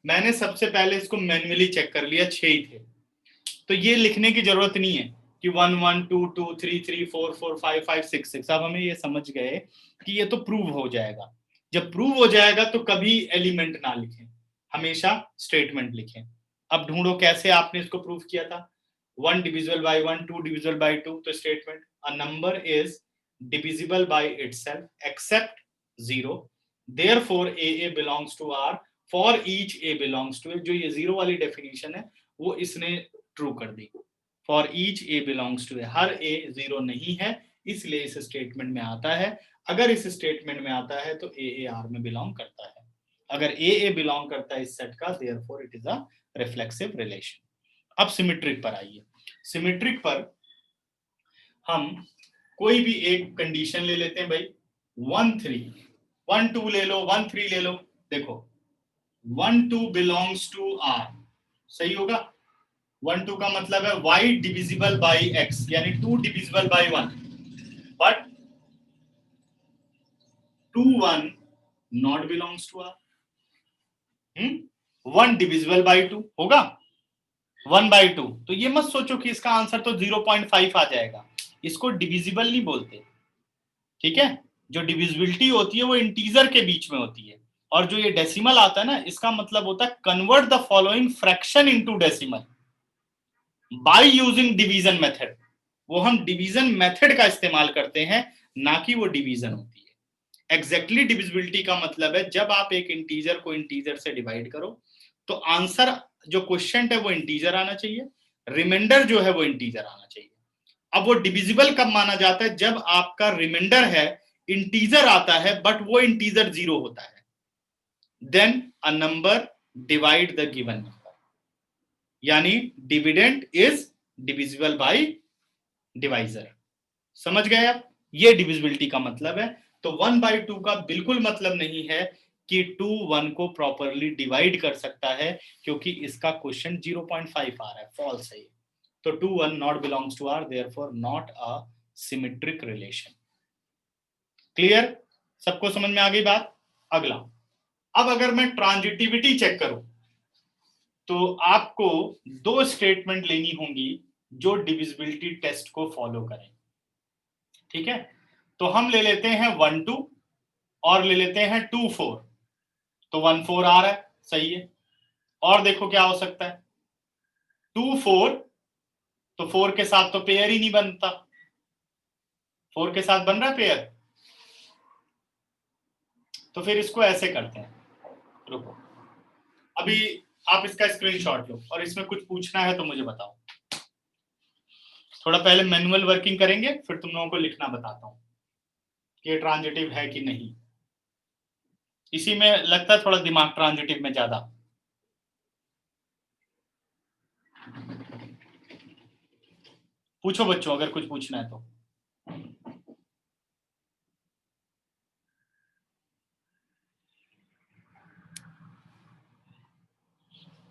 मैंने सबसे पहले इसको मैन्युअली चेक कर लिया, 6 ही थे, तो ये लिखने की जरूरत नहीं है कि 1 1 2 2 3 3 4 4 5 5 6 6। अब हमें ये समझ गए कि ये तो प्रूव हो जाएगा। जब प्रूव हो जाएगा तो कभी एलिमेंट ना लिखें, हमेशा स्टेटमेंट लिखें। अब ढूंढो कैसे आपने इसको प्रूव किया था, 1 डिविजिबल बाय 1, 2 डिविजिबल बाय 2, तो statement a number is divisible by itself except 0, therefore a belongs to r for each a belongs to a। जो ये जीरो वाली डेफिनेशन है वो इसने ट्रू कर दी, for each a belongs to a, हर a जीरो नहीं है, इसलिए इस स्टेटमेंट में आता है। अगर इस स्टेटमेंट में आता है तो a r में बिलोंग करता है, अगर a बिलोंग करता है इस सेट का, therefore it is a reflexive relation. अब सिमेट्रिक पर आइए, सिमेट्रिक पर हम कोई भी एक कंडीशन ले लेते हैं भाई, 1 3 1 2 ले लो, 1 3 ले लो, देखो 1 2 बिलोंग्स टू r, सही होगा। 1 2 का मतलब है y डिविजिबल बाई x, यानी 2 divisible by 1, but 2 1 not belongs to r। 1 divisible by 2 होगा 1 बाई 2, तो ये मत सोचो कि इसका आंसर तो 0.5 आ जाएगा, इसको डिविजिबल नहीं बोलते, ठीक है। जो डिविजिबिलिटी होती है वो इंटीजर के बीच में होती है, और जो ये डेसिमल आता है ना, इसका मतलब होता है convert the following fraction into decimal by using division method. वो हम डिवीजन मेथड का इस्तेमाल करते हैं, ना कि वो डिवीजन होती है। एग्जैक्टली डिविजिबिलिटी का मतलब है जब आप एक इंटीजर को इंटीजर से डिवाइड करो तो आंसर जो क्वेश्चन है वो इंटीजर आना चाहिए, रिमाइंडर जो है वो इंटीजर आना चाहिए। अब वो डिविजिबल कब माना जाता है, जब आपका रिमाइंडर है इंटीजर आता है बट वो इंटीजर 0 होता है, then a number divide the given number, यानी dividend is divisible by divisor. समझ गए आप, ये डिविजिबिलिटी का मतलब है। तो 1/2 का बिल्कुल मतलब नहीं है कि 2 1 को प्रॉपरली डिवाइड कर सकता है, क्योंकि इसका क्वेश्चन 0.5 आ रहा है, फॉल्स है। तो 2 1 not belongs to R, therefore not a symmetric relation. Clear, सबको समझ में आ गई बात। अगला, अब अगर मैं ट्रांजिटिविटी चेक करूं तो आपको 2 स्टेटमेंट लेनी होंगी जो डिविजिबिलिटी टेस्ट को फॉलो करें, ठीक है। तो हम ले लेते हैं 1 2 और ले लेते हैं 2 4, तो 1 4 आ रहा है, सही है। और देखो क्या हो सकता है, 2 4, तो 4 के साथ तो पेयर ही नहीं बनता, 4 के साथ बन रहा है पेयर, तो फिर इसको ऐसे करते हैं, रुको अभी आप इसका स्क्रीनशॉट लो और इसमें कुछ पूछना है तो मुझे बताओ। थोड़ा पहले मैनुअल वर्किंग करेंगे, फिर तुम लोगों को लिखना बताता हूं। कि ये ट्रांजिटिव है कि नहीं। इसी में लगता है थोड़ा दिमाग ट्रांजिटिव में ज्यादा। पूछो बच्चों अगर कुछ पूछना है तो।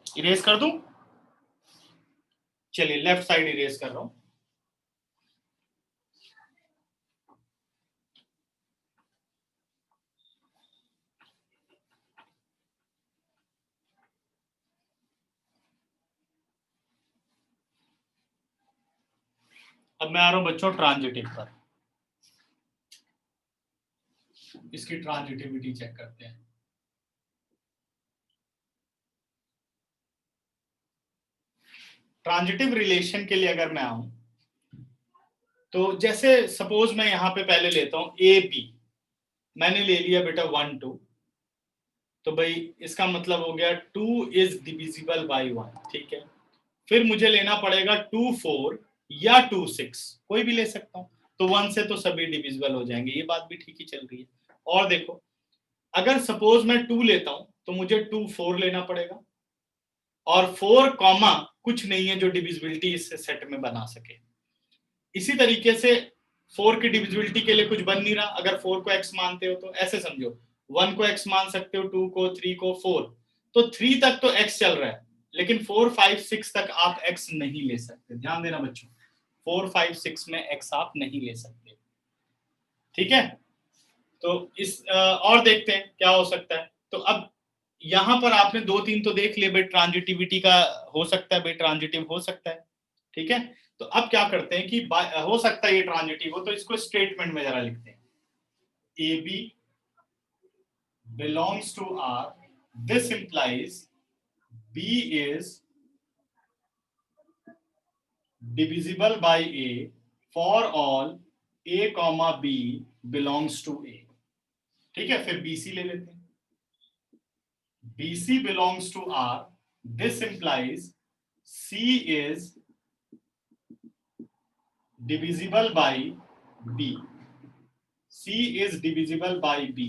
इरेज कर दूं? चलिए लेफ्ट साइड इरेज कर रहा हूं। अब मैं आ रहा हूं बच्चों ट्रांजिटिव पर। इसकी ट्रांजिटिविटी चेक करते हैं। ट्रांजिटिव रिलेशन के लिए अगर मैं आऊं तो जैसे सपोज मैं यहां पे पहले लेता हूं ए बी, मैंने ले लिया बेटा 1 2, तो भाई इसका मतलब हो गया 2 इज डिविजिबल बाई 1, ठीक है। फिर मुझे लेना पड़ेगा 2 4 या 2 6, कोई भी ले सकता हूं, तो 1 से तो सभी डिविजिबल हो जाएंगे, ये बात भी ठीक ही चल रही है। और देखो अगर सपोज मैं 2 लेता हूं तो मुझे 2 4 लेना पड़ेगा, और 4 कॉमा कुछ नहीं है जो डिविजिबिलिटी इस सेट में बना सके। इसी तरीके से 4 की डिविजिबिलिटी के लिए कुछ बन नहीं रहा, अगर 4 को x मानते हो तो ऐसे समझो 1 को x मान सकते हो, 2 को, 3 को, 4, तो 3 तक तो x चल रहा है, लेकिन 4 5 6 तक आप x नहीं ले सकते। ध्यान देना बच्चों, 4 5 6 में x आप नहीं ले सकते, ठीक है। तो इस और देखते हैं क्या हो सकता है। तो अब यहां पर आपने 2 3 तो देख लिए भाई, ट्रांजिटिविटी का हो सकता है भाई, ट्रांजिटिव हो सकता है, ठीक है। तो अब क्या करते हैं कि हो सकता है ये ट्रांजिटिव हो, तो इसको स्टेटमेंट में जरा लिखते हैं। A B belongs to R, this implies b is divisible by a for all a comma b belongs to a, ठीक है। फिर बीसी ले लेते हैं। BC belongs to R, this implies C is divisible by B. C is divisible by B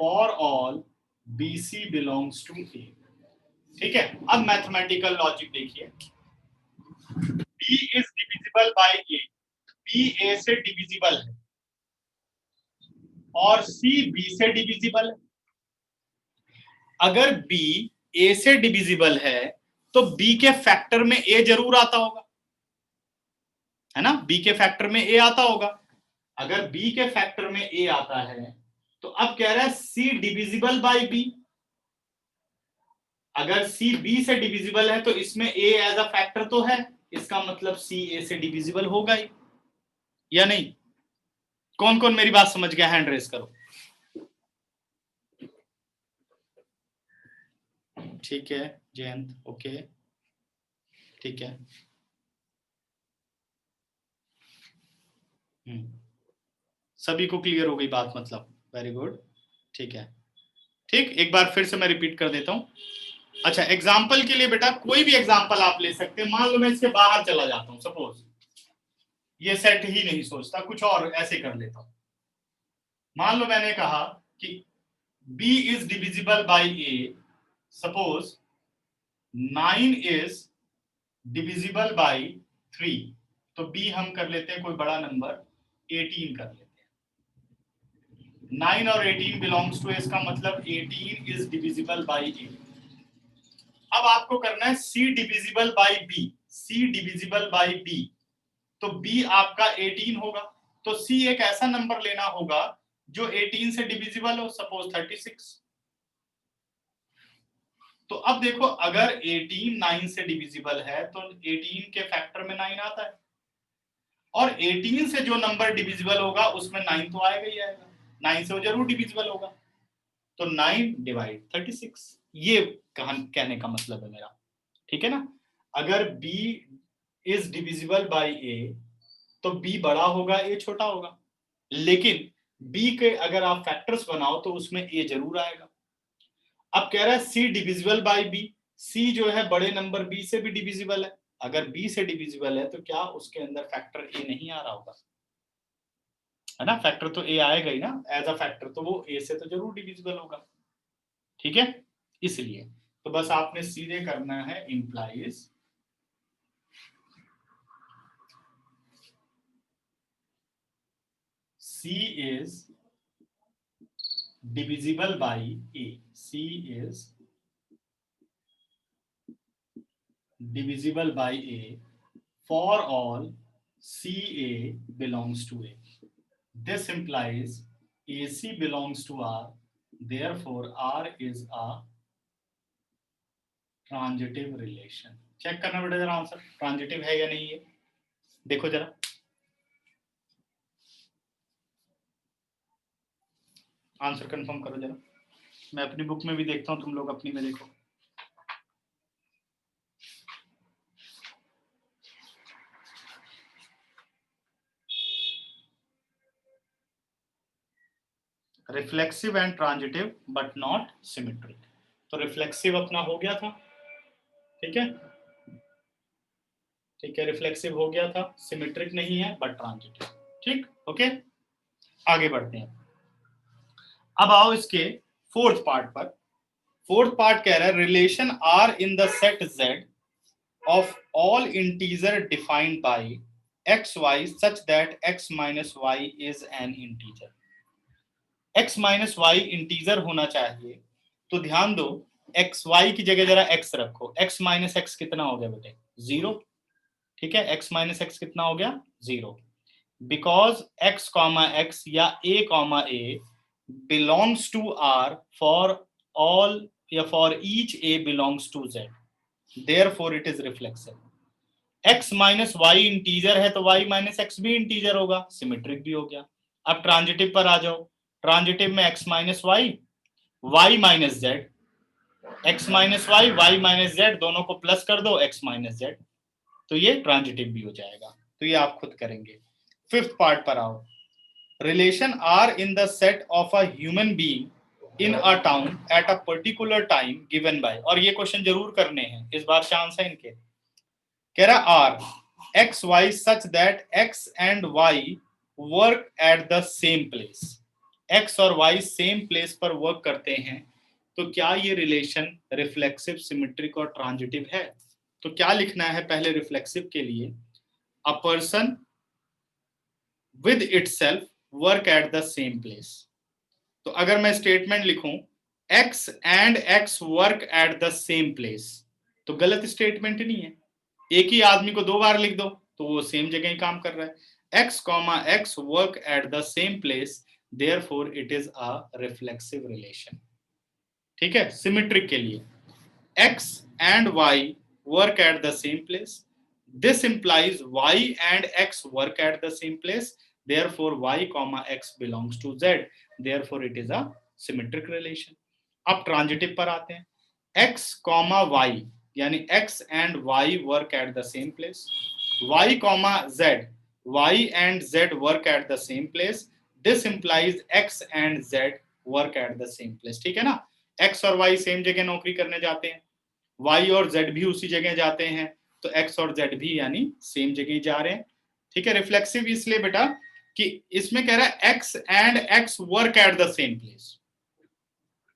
for all BC belongs to A. ठीक है। अब mathematical logic देखिए, B is divisible by A, B A से divisible है और C B से divisible है। अगर B A से डिविजिबल है तो B के फैक्टर में A जरूर आता होगा, है ना। B के फैक्टर में A आता होगा। अगर B के फैक्टर में A आता है तो अब कह रहा है C डिविजिबल बाय B। अगर C B से डिविजिबल है तो इसमें A एज अ फैक्टर तो है, इसका मतलब C A से डिविजिबल होगा ही, या नहीं। कौन कौन मेरी बात समझ गया, हैंड रेस करो। ठीक है जयंत, ओके, ठीक है। सभी को क्लियर हो गई बात, मतलब वेरी गुड, ठीक है। ठीक, एक बार फिर से मैं रिपीट कर देता हूं। अच्छा, एग्जाम्पल के लिए बेटा कोई भी एग्जाम्पल आप ले सकते हैं। मान लो मैं इसके बाहर चला जाता हूं, सपोज ये सेट ही नहीं सोचता, कुछ और ऐसे कर लेता हूं। मान लो मैंने कहा कि B is divisible bye A, suppose 9 is divisible bye 3, तो B हम कर लेते हैं कोई बड़ा नंबर 18 कर लेते हैं। 9 और 18 बिलोंग्स टू, इसका मतलब 18 इज डिविजिबल बाय A। अब आपको करना है C divisible by B, C divisible by B, तो B आपका 18 होगा, तो C एक ऐसा नंबर लेना होगा जो 18 से डिविजिबल हो, सपोज 36। तो अब देखो अगर 18 9 से डिविजिबल है तो 18 के फैक्टर में 9 आता है, और 18 से जो नंबर डिविजिबल होगा उसमें 9 तो आएगा ही आएगा, 9 से वो जरूर डिविजिबल होगा, तो 9 डिवाइड 36, ये कहने का मतलब है मेरा, ठीक है ना। अगर B is divisible bye A तो B बड़ा होगा, A छोटा होगा, लेकिन B के अगर आप फैक्टर्स बनाओ तो उसमें A जरूर आएगा। अब कह रहा है C divisible by B, C जो है बड़े नंबर B से भी डिविजिबल है, अगर B से डिविजिबल है तो क्या उसके अंदर फैक्टर A नहीं आ रहा होगा। है ना, फैक्टर तो ए आएगा ही ना एज अ फैक्टर, तो वो ए से तो जरूर डिविजिबल होगा, ठीक है। इसलिए तो बस आपने सीधे करना है implies C is divisible by A. C is divisible by A for all CA belongs to A. This implies AC belongs to R. Therefore, R is a transitive relation. Check करना बेटा जरा आंसर ट्रांजिटिव है या नहीं है, देखो जरा। Answer confirm करो जरा, मैं अपनी बुक में भी देखता हूं, तुम लोग अपनी में देखो। Reflexive and transitive but not symmetric. तो रिफ्लेक्सिव अपना हो गया था, ठीक है, ठीक है, रिफ्लेक्सिव हो गया था, सिमेट्रिक नहीं है बट ट्रांजिटिव, ठीक, ओके। आगे बढ़ते हैं, अब आओ इसके फोर्थ पार्ट पर। फोर्थ पार्ट कह रहा है relation R in the set Z of all integer defined by X Y such that X minus Y is an integer. X minus Y integer होना चाहिए, तो ध्यान दो एक्स वाई की जगह जरा एक्स रखो, एक्स माइनस एक्स कितना हो गया बेटे, 0, ठीक है, एक्स माइनस एक्स कितना हो गया, 0, बिकॉज एक्स कॉमा एक्स या a comma a belongs to R for all या for each a belongs to z, therefore it is reflexive. X minus Y integer है तो वाई माइनस एक्स भी integer होगा, symmetric भी हो गया। अब ट्रांजिटिव पर आ जाओ, ट्रांजिटिव में X minus Y, Y minus Z, X minus Y, Y minus Z, दोनों को प्लस कर दो एक्स माइनस जेड, तो ये ट्रांजिटिव भी हो जाएगा। तो ये आप खुद करेंगे। फिफ्थ पार्ट पर आओ, relation R in the set of a human being in a town at a particular time given by, और ये क्वेश्चन जरूर करने हैं, इस बार चांस है इनके। कह रहा R X Y such that X and Y work at the same place, X और वाई सेम प्लेस पर वर्क करते हैं, तो क्या ये रिलेशन रिफ्लेक्सिव, सिमेट्रिक और ट्रांजिटिव है? तो क्या लिखना है पहले रिफ्लेक्सिव के लिए, a person with itself work at the same place. तो अगर मैं स्टेटमेंट लिखूं X and X work at the same place, तो गलत स्टेटमेंट नहीं है, एक ही आदमी को 2 बार लिख दो तो वो सेम जगह ही काम कर रहा है। X comma X work at the same place, therefore it is a reflexive relation, ठीक है। सिमेट्रिक के लिए X and Y work at the same place, this implies y and x work at the same place, therefore y comma x belongs to z, therefore it is a symmetric relation। अब transitive पर आते हैं, x comma y यानी x and y work at the same place, y comma z, y and z work at the same place, this implies x and z work at the same place, ठीक है ना। x और y same जगह नौकरी करने जाते हैं, y और z भी उसी जगह जाते हैं, तो x और z भी यानी सेम जगह जा रहे हैं, ठीक है। रिफ्लेक्सिव इसलिए बेटा कि इसमें कह रहा है x and x work at the same place,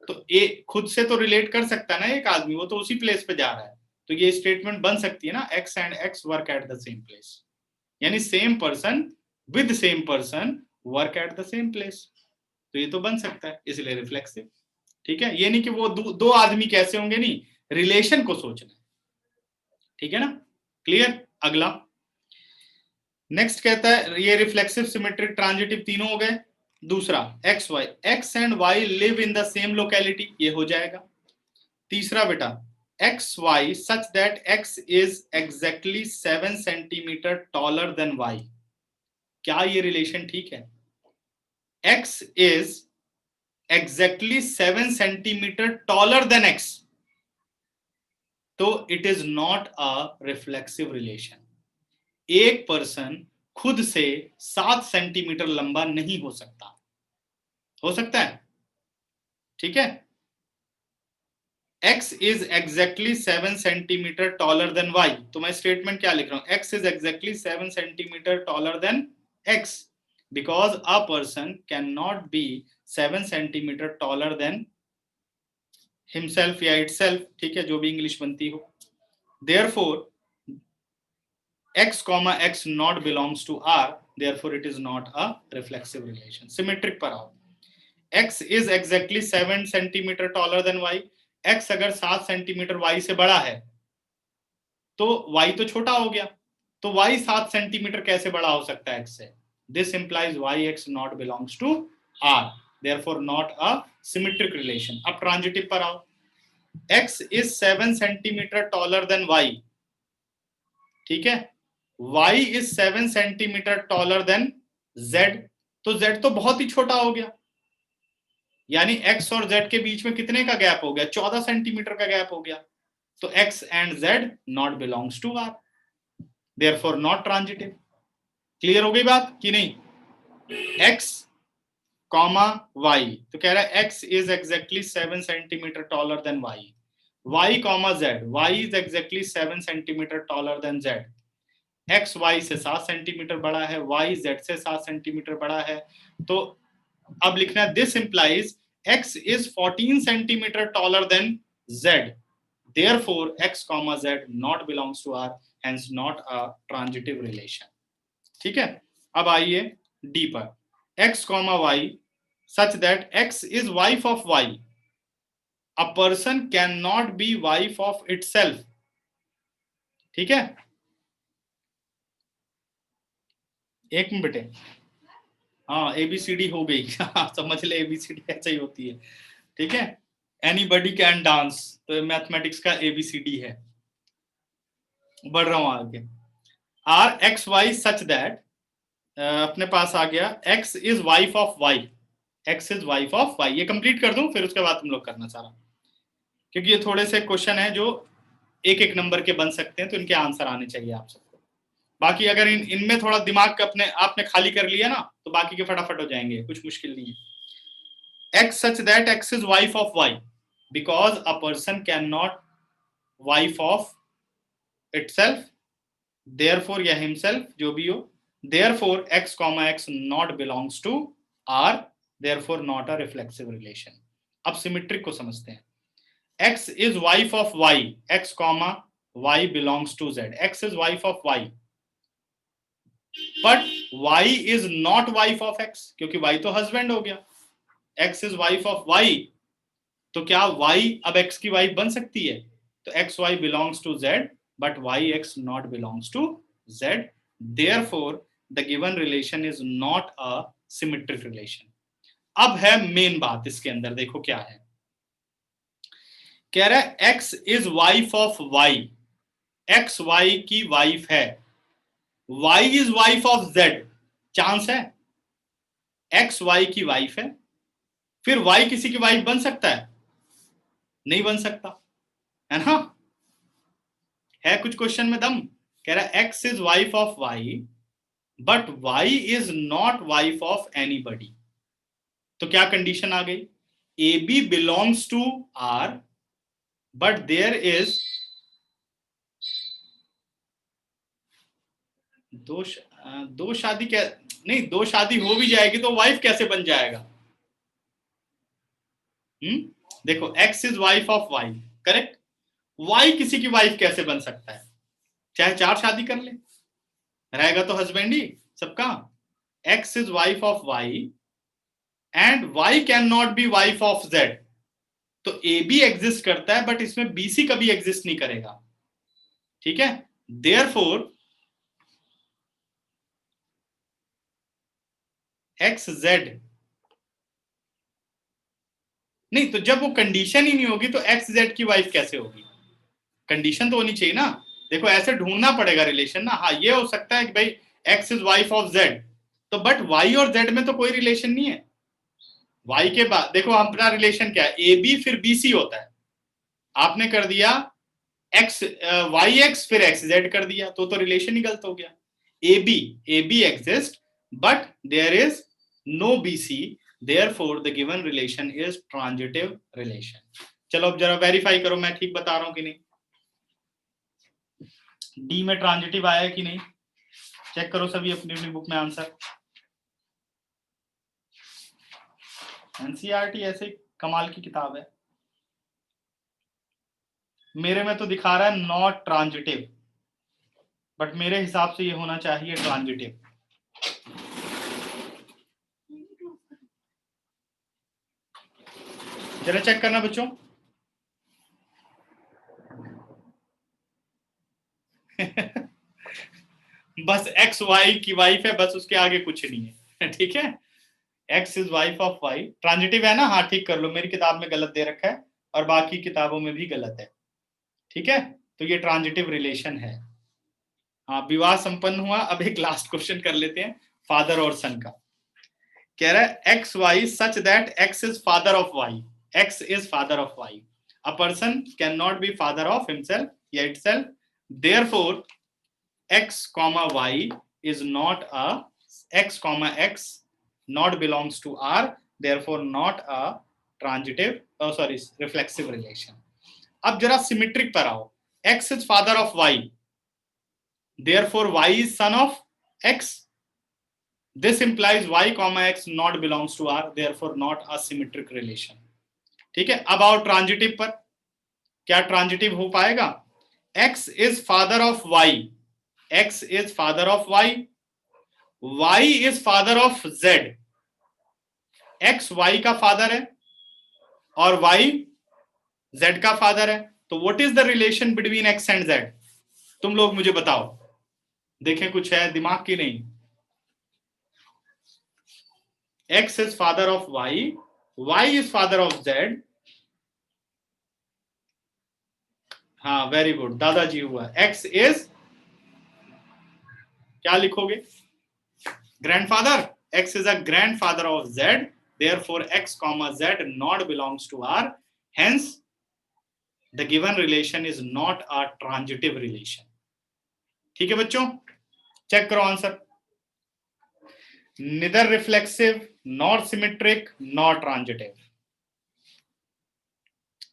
तो ए खुद से तो रिलेट कर सकता है ना एक आदमी, वो तो उसी प्लेस पे जा रहा है, तो ये स्टेटमेंट बन सकती है ना, x and x work at the same place, यानी same person with same person work at the same place, तो ये तो बन सकता है, इसलिए रिफ्लेक्सिव, ठीक है। ये नहीं कि वो दो आदमी कैसे होंगे, नहीं, रिलेशन को सोचना, ठीक है ना, क्लियर। अगला नेक्स्ट कहता है ये रिफ्लेक्सिव, सिमेट्रिक, ट्रांजिटिव तीनों हो गए। दूसरा x y, x and y live in the same locality, ये हो जाएगा। तीसरा बेटा x Y such that x is exactly 7 centimetre taller than y, क्या ये रिलेशन ठीक है? X is exactly 7 centimetre taller than x, तो it is not a reflexive relation. एक पर्सन खुद से 7 सेंटीमीटर लंबा नहीं हो सकता, हो सकता है, ठीक है। x is exactly 7 centimetre taller then y, तो मैं स्टेटमेंट क्या लिख रहा हूं, x is exactly 7 centimetre taller then x, because a person cannot be 7 centimeter taller than himself या itself, ठीक है, जो भी इंग्लिश बनती हो. Therefore x comma x not belongs to R, therefore it is not a reflexive relation. Symmetric पर आओ. x is exactly 7 centimeter taller than y. x अगर 7 सेंटीमीटर y से बड़ा है तो y तो छोटा हो गया, तो y 7 सेंटीमीटर कैसे बड़ा हो सकता है x से? This implies yx not belongs to R, therefore not a symmetric relation. अब ट्रांजिटिव पर आओ. x is 7 centimetre taller than y, ठीक है, y is 7 centimetre taller than z, तो z तो बहुत ही छोटा हो गया, यानी x और z के बीच में कितने का गैप हो गया? 14 सेंटीमीटर का गैप हो गया, तो x and z not belongs to R, therefore not transitive. Clear हो गई बात कि नहीं? x कॉमा y, तो कह रहा है x is exactly 7 centimetre taller than y. y comma z, y is exactly 7 centimetre taller than z. x y से 7 सेंटीमीटर बड़ा है, y z से 7 सेंटीमीटर बड़ा है, तो अब लिखना है this implies x is 14 centimetre taller than z, therefore x comma z not belongs to R, hence not a transitive relation. ठीक है, अब आइए D पर. x comma y such that x is wife of y, a person cannot be wife of itself. ठीक है, एक minute बेटे, हाँ ABCD हो गई. समझ ले, ABCD ऐसे ही होती है, ठीक है. एनीबडी कैन डांस, तो मैथमेटिक्स का ABCD है. बढ़ रहा हूं आगे. R X Y such that, अपने पास आ गया x is wife of y, x is wife of y. ये कंप्लीट कर दूं, फिर उसके बाद तुम लोग करना सारा, क्योंकि ये थोड़े से क्वेश्चन है जो एक एक नंबर के बन सकते हैं, तो इनके आंसर आने चाहिए आप सबको. बाकी अगर इनमें थोड़ा दिमाग अपने आपने खाली कर लिया ना, तो बाकी के फटाफट हो जाएंगे, कुछ मुश्किल नहीं है. x such that x is wife of y, because a person cannot wife of itself, therefore या himself जो भी हो, therefore x comma x not belongs to R, therefore not a reflexive relation. अब सिमेट्रिक को समझते हैं. x is wife of y, x comma y belongs to z. x is wife of y, but y is not wife of x, क्योंकि y तो husband हो गया. x is wife of y, तो क्या y अब x की wife बन सकती है? तो x y belongs to z, but y x not belongs to z, therefore the given relation is not a symmetric relation. अब है मेन बात इसके अंदर, देखो क्या है. कह रहा है x is wife of y, x y की वाइफ है, y is wife of z. Chance है x y की वाइफ है, फिर y किसी की वाइफ बन सकता है? नहीं बन सकता, है ना? है कुछ क्वेश्चन में दम. कह रहा है x is wife of y, but y is not wife of anybody. तो क्या कंडीशन आ गई? AB belongs to R, but there is दो शादी क्या नहीं, दो शादी हो भी जाएगी तो वाइफ कैसे बन जाएगा? देखो x is wife of y, correct. y किसी की वाइफ कैसे बन सकता है? चाहे 4 शादी कर ले, रहेगा तो हस्बैंड ही सबका. x is wife of y and y cannot be wife of z. तो AB एग्जिस्ट करता है, बट इसमें BC कभी एग्जिस्ट नहीं करेगा, ठीक है. therefore xz नहीं, तो जब वो कंडीशन ही नहीं होगी तो xz की वाइफ कैसे होगी? कंडीशन तो होनी चाहिए ना. देखो ऐसे ढूंढना पड़ेगा रिलेशन ना. हाँ ये हो सकता है कि भाई x is wife of z, तो बट y और z में तो कोई रिलेशन नहीं है. y के बाद देखो अपना रिलेशन क्या है, AB फिर BC होता है. आपने कर दिया x yx फिर xz कर दिया, तो रिलेशन ही गलत हो गया. AB exist but there is no BC, therefore the given relation is transitive relation. चलो अब जरा वेरीफाई करो मैं ठीक बता रहा हूं कि नहीं. डी में ट्रांजिटिव आया है कि नहीं, चेक करो सभी अपनी अपनी बुक में आंसर. एनसीईआरटी ऐसे कमाल की किताब है। मेरे में तो दिखा रहा है नॉट ट्रांजिटिव, बट मेरे हिसाब से ये होना चाहिए ट्रांजिटिव। जरा चेक करना बच्चों। बस एक्स वाई की वाइफ है, बस उसके आगे कुछ नहीं है। ठीक है, x is wife of Y, transitive है ना? हाँ ठीक कर लो, मेरी किताब में गलत दे रखा है और बाकी किताबों में भी गलत है। ठीक है, तो ये ट्रांजिटिव रिलेशन है। हाँ, विवाह संपन्न हुआ। अब एक लास्ट क्वेश्चन कर लेते हैं फादर और सन का। कह रहा है x Y such that x is father of y, x is father of y, a person can not be father of himself या itself, therefore x comma y is not a x comma x not belongs to R, therefore not a transitive, reflexive relation. अब जरा symmetric पर आओ। x is father of y, therefore y is son of x. This implies y comma x not belongs to R, therefore not a symmetric relation. ठीक है, अब आओ transitive पर। क्या ट्रांजिटिव हो पाएगा? x is father of y, x is father of y, y is father of z, x y का father है और y z का फादर है, तो what is the relation between x and z? तुम लोग मुझे बताओ, देखें कुछ है दिमाग की नहीं। x is father of y, y is father of z। हाँ वेरी गुड, दादाजी हुआ। x is, क्या लिखोगे? Grandfather, x is a grandfather of z, therefore x comma z not belongs to R, hence the given relation is not a transitive relation. ठीक है बच्चों, check करो answer. neither reflexive nor symmetric nor transitive.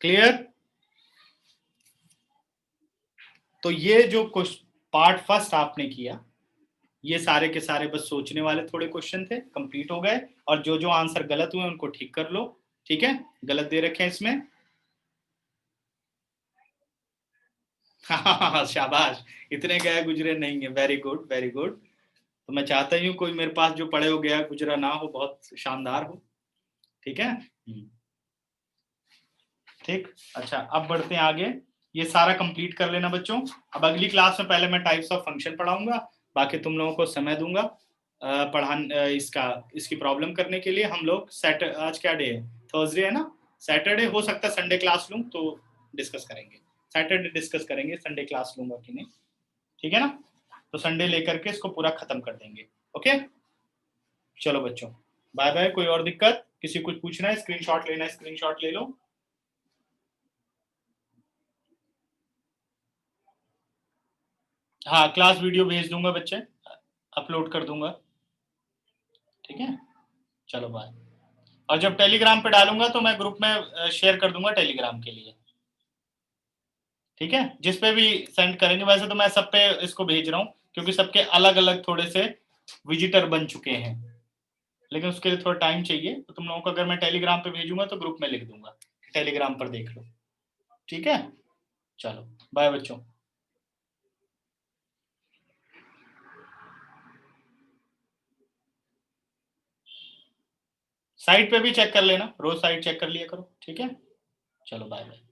Clear? तो ये जो part first आपने किया, ये सारे के सारे बस सोचने वाले थोड़े क्वेश्चन थे, कंप्लीट हो गए। और जो जो आंसर गलत हुए उनको ठीक कर लो। ठीक है, गलत दे रखे हैं इसमें। शाबाश, इतने गए गुजरे नहीं है। Very good very good. तो मैं चाहता हूँ कोई मेरे पास जो पढ़े हो गया गुजरा ना हो, बहुत शानदार हो। ठीक है, ठीक। अच्छा, अब बढ़ते हैं आगे। ये सारा कंप्लीट कर लेना बच्चों। अब अगली क्लास में पहले मैं टाइप्स ऑफ फंक्शन पढ़ाऊंगा, बाकी तुम लोगों को समय दूंगा इसकी प्रॉब्लम करने के लिए। हम लोग आज क्या डे है? थर्सडे है ना? सैटरडे हो सकता है संडे क्लास लूं तो डिस्कस करेंगे। सैटरडे डिस्कस करेंगे, संडे क्लास लूंगा कि नहीं। ठीक है ना? तो संडे लेकर के इसको पूरा खत्म कर देंगे। ओके, चलो बच्चों, बाय बाय। कोई और दिक्कत? किसी कुछ पूछना है? स्क्रीनशॉट लेना है, स्क्रीनशॉट ले लो। हाँ, क्लास वीडियो भेज दूंगा बच्चे, अपलोड कर दूंगा। ठीक है, चलो बाय। और जब टेलीग्राम पे डालूंगा तो मैं ग्रुप में शेयर कर दूंगा टेलीग्राम के लिए। ठीक है, जिस पे भी सेंड करेंगे। वैसे तो मैं सब पे इसको भेज रहा हूँ क्योंकि सबके अलग अलग थोड़े से विजिटर बन चुके हैं, लेकिन उसके लिए थोड़ा टाइम चाहिए। तो तुम लोगों को अगर मैं टेलीग्राम पे भेजूंगा तो ग्रुप में लिख दूंगा, टेलीग्राम पर देख लो। ठीक है, चलो बाय बच्चों। साइट पे भी चेक कर लेना, रोज साइट चेक कर लिया करो। ठीक है, चलो बाय बाय।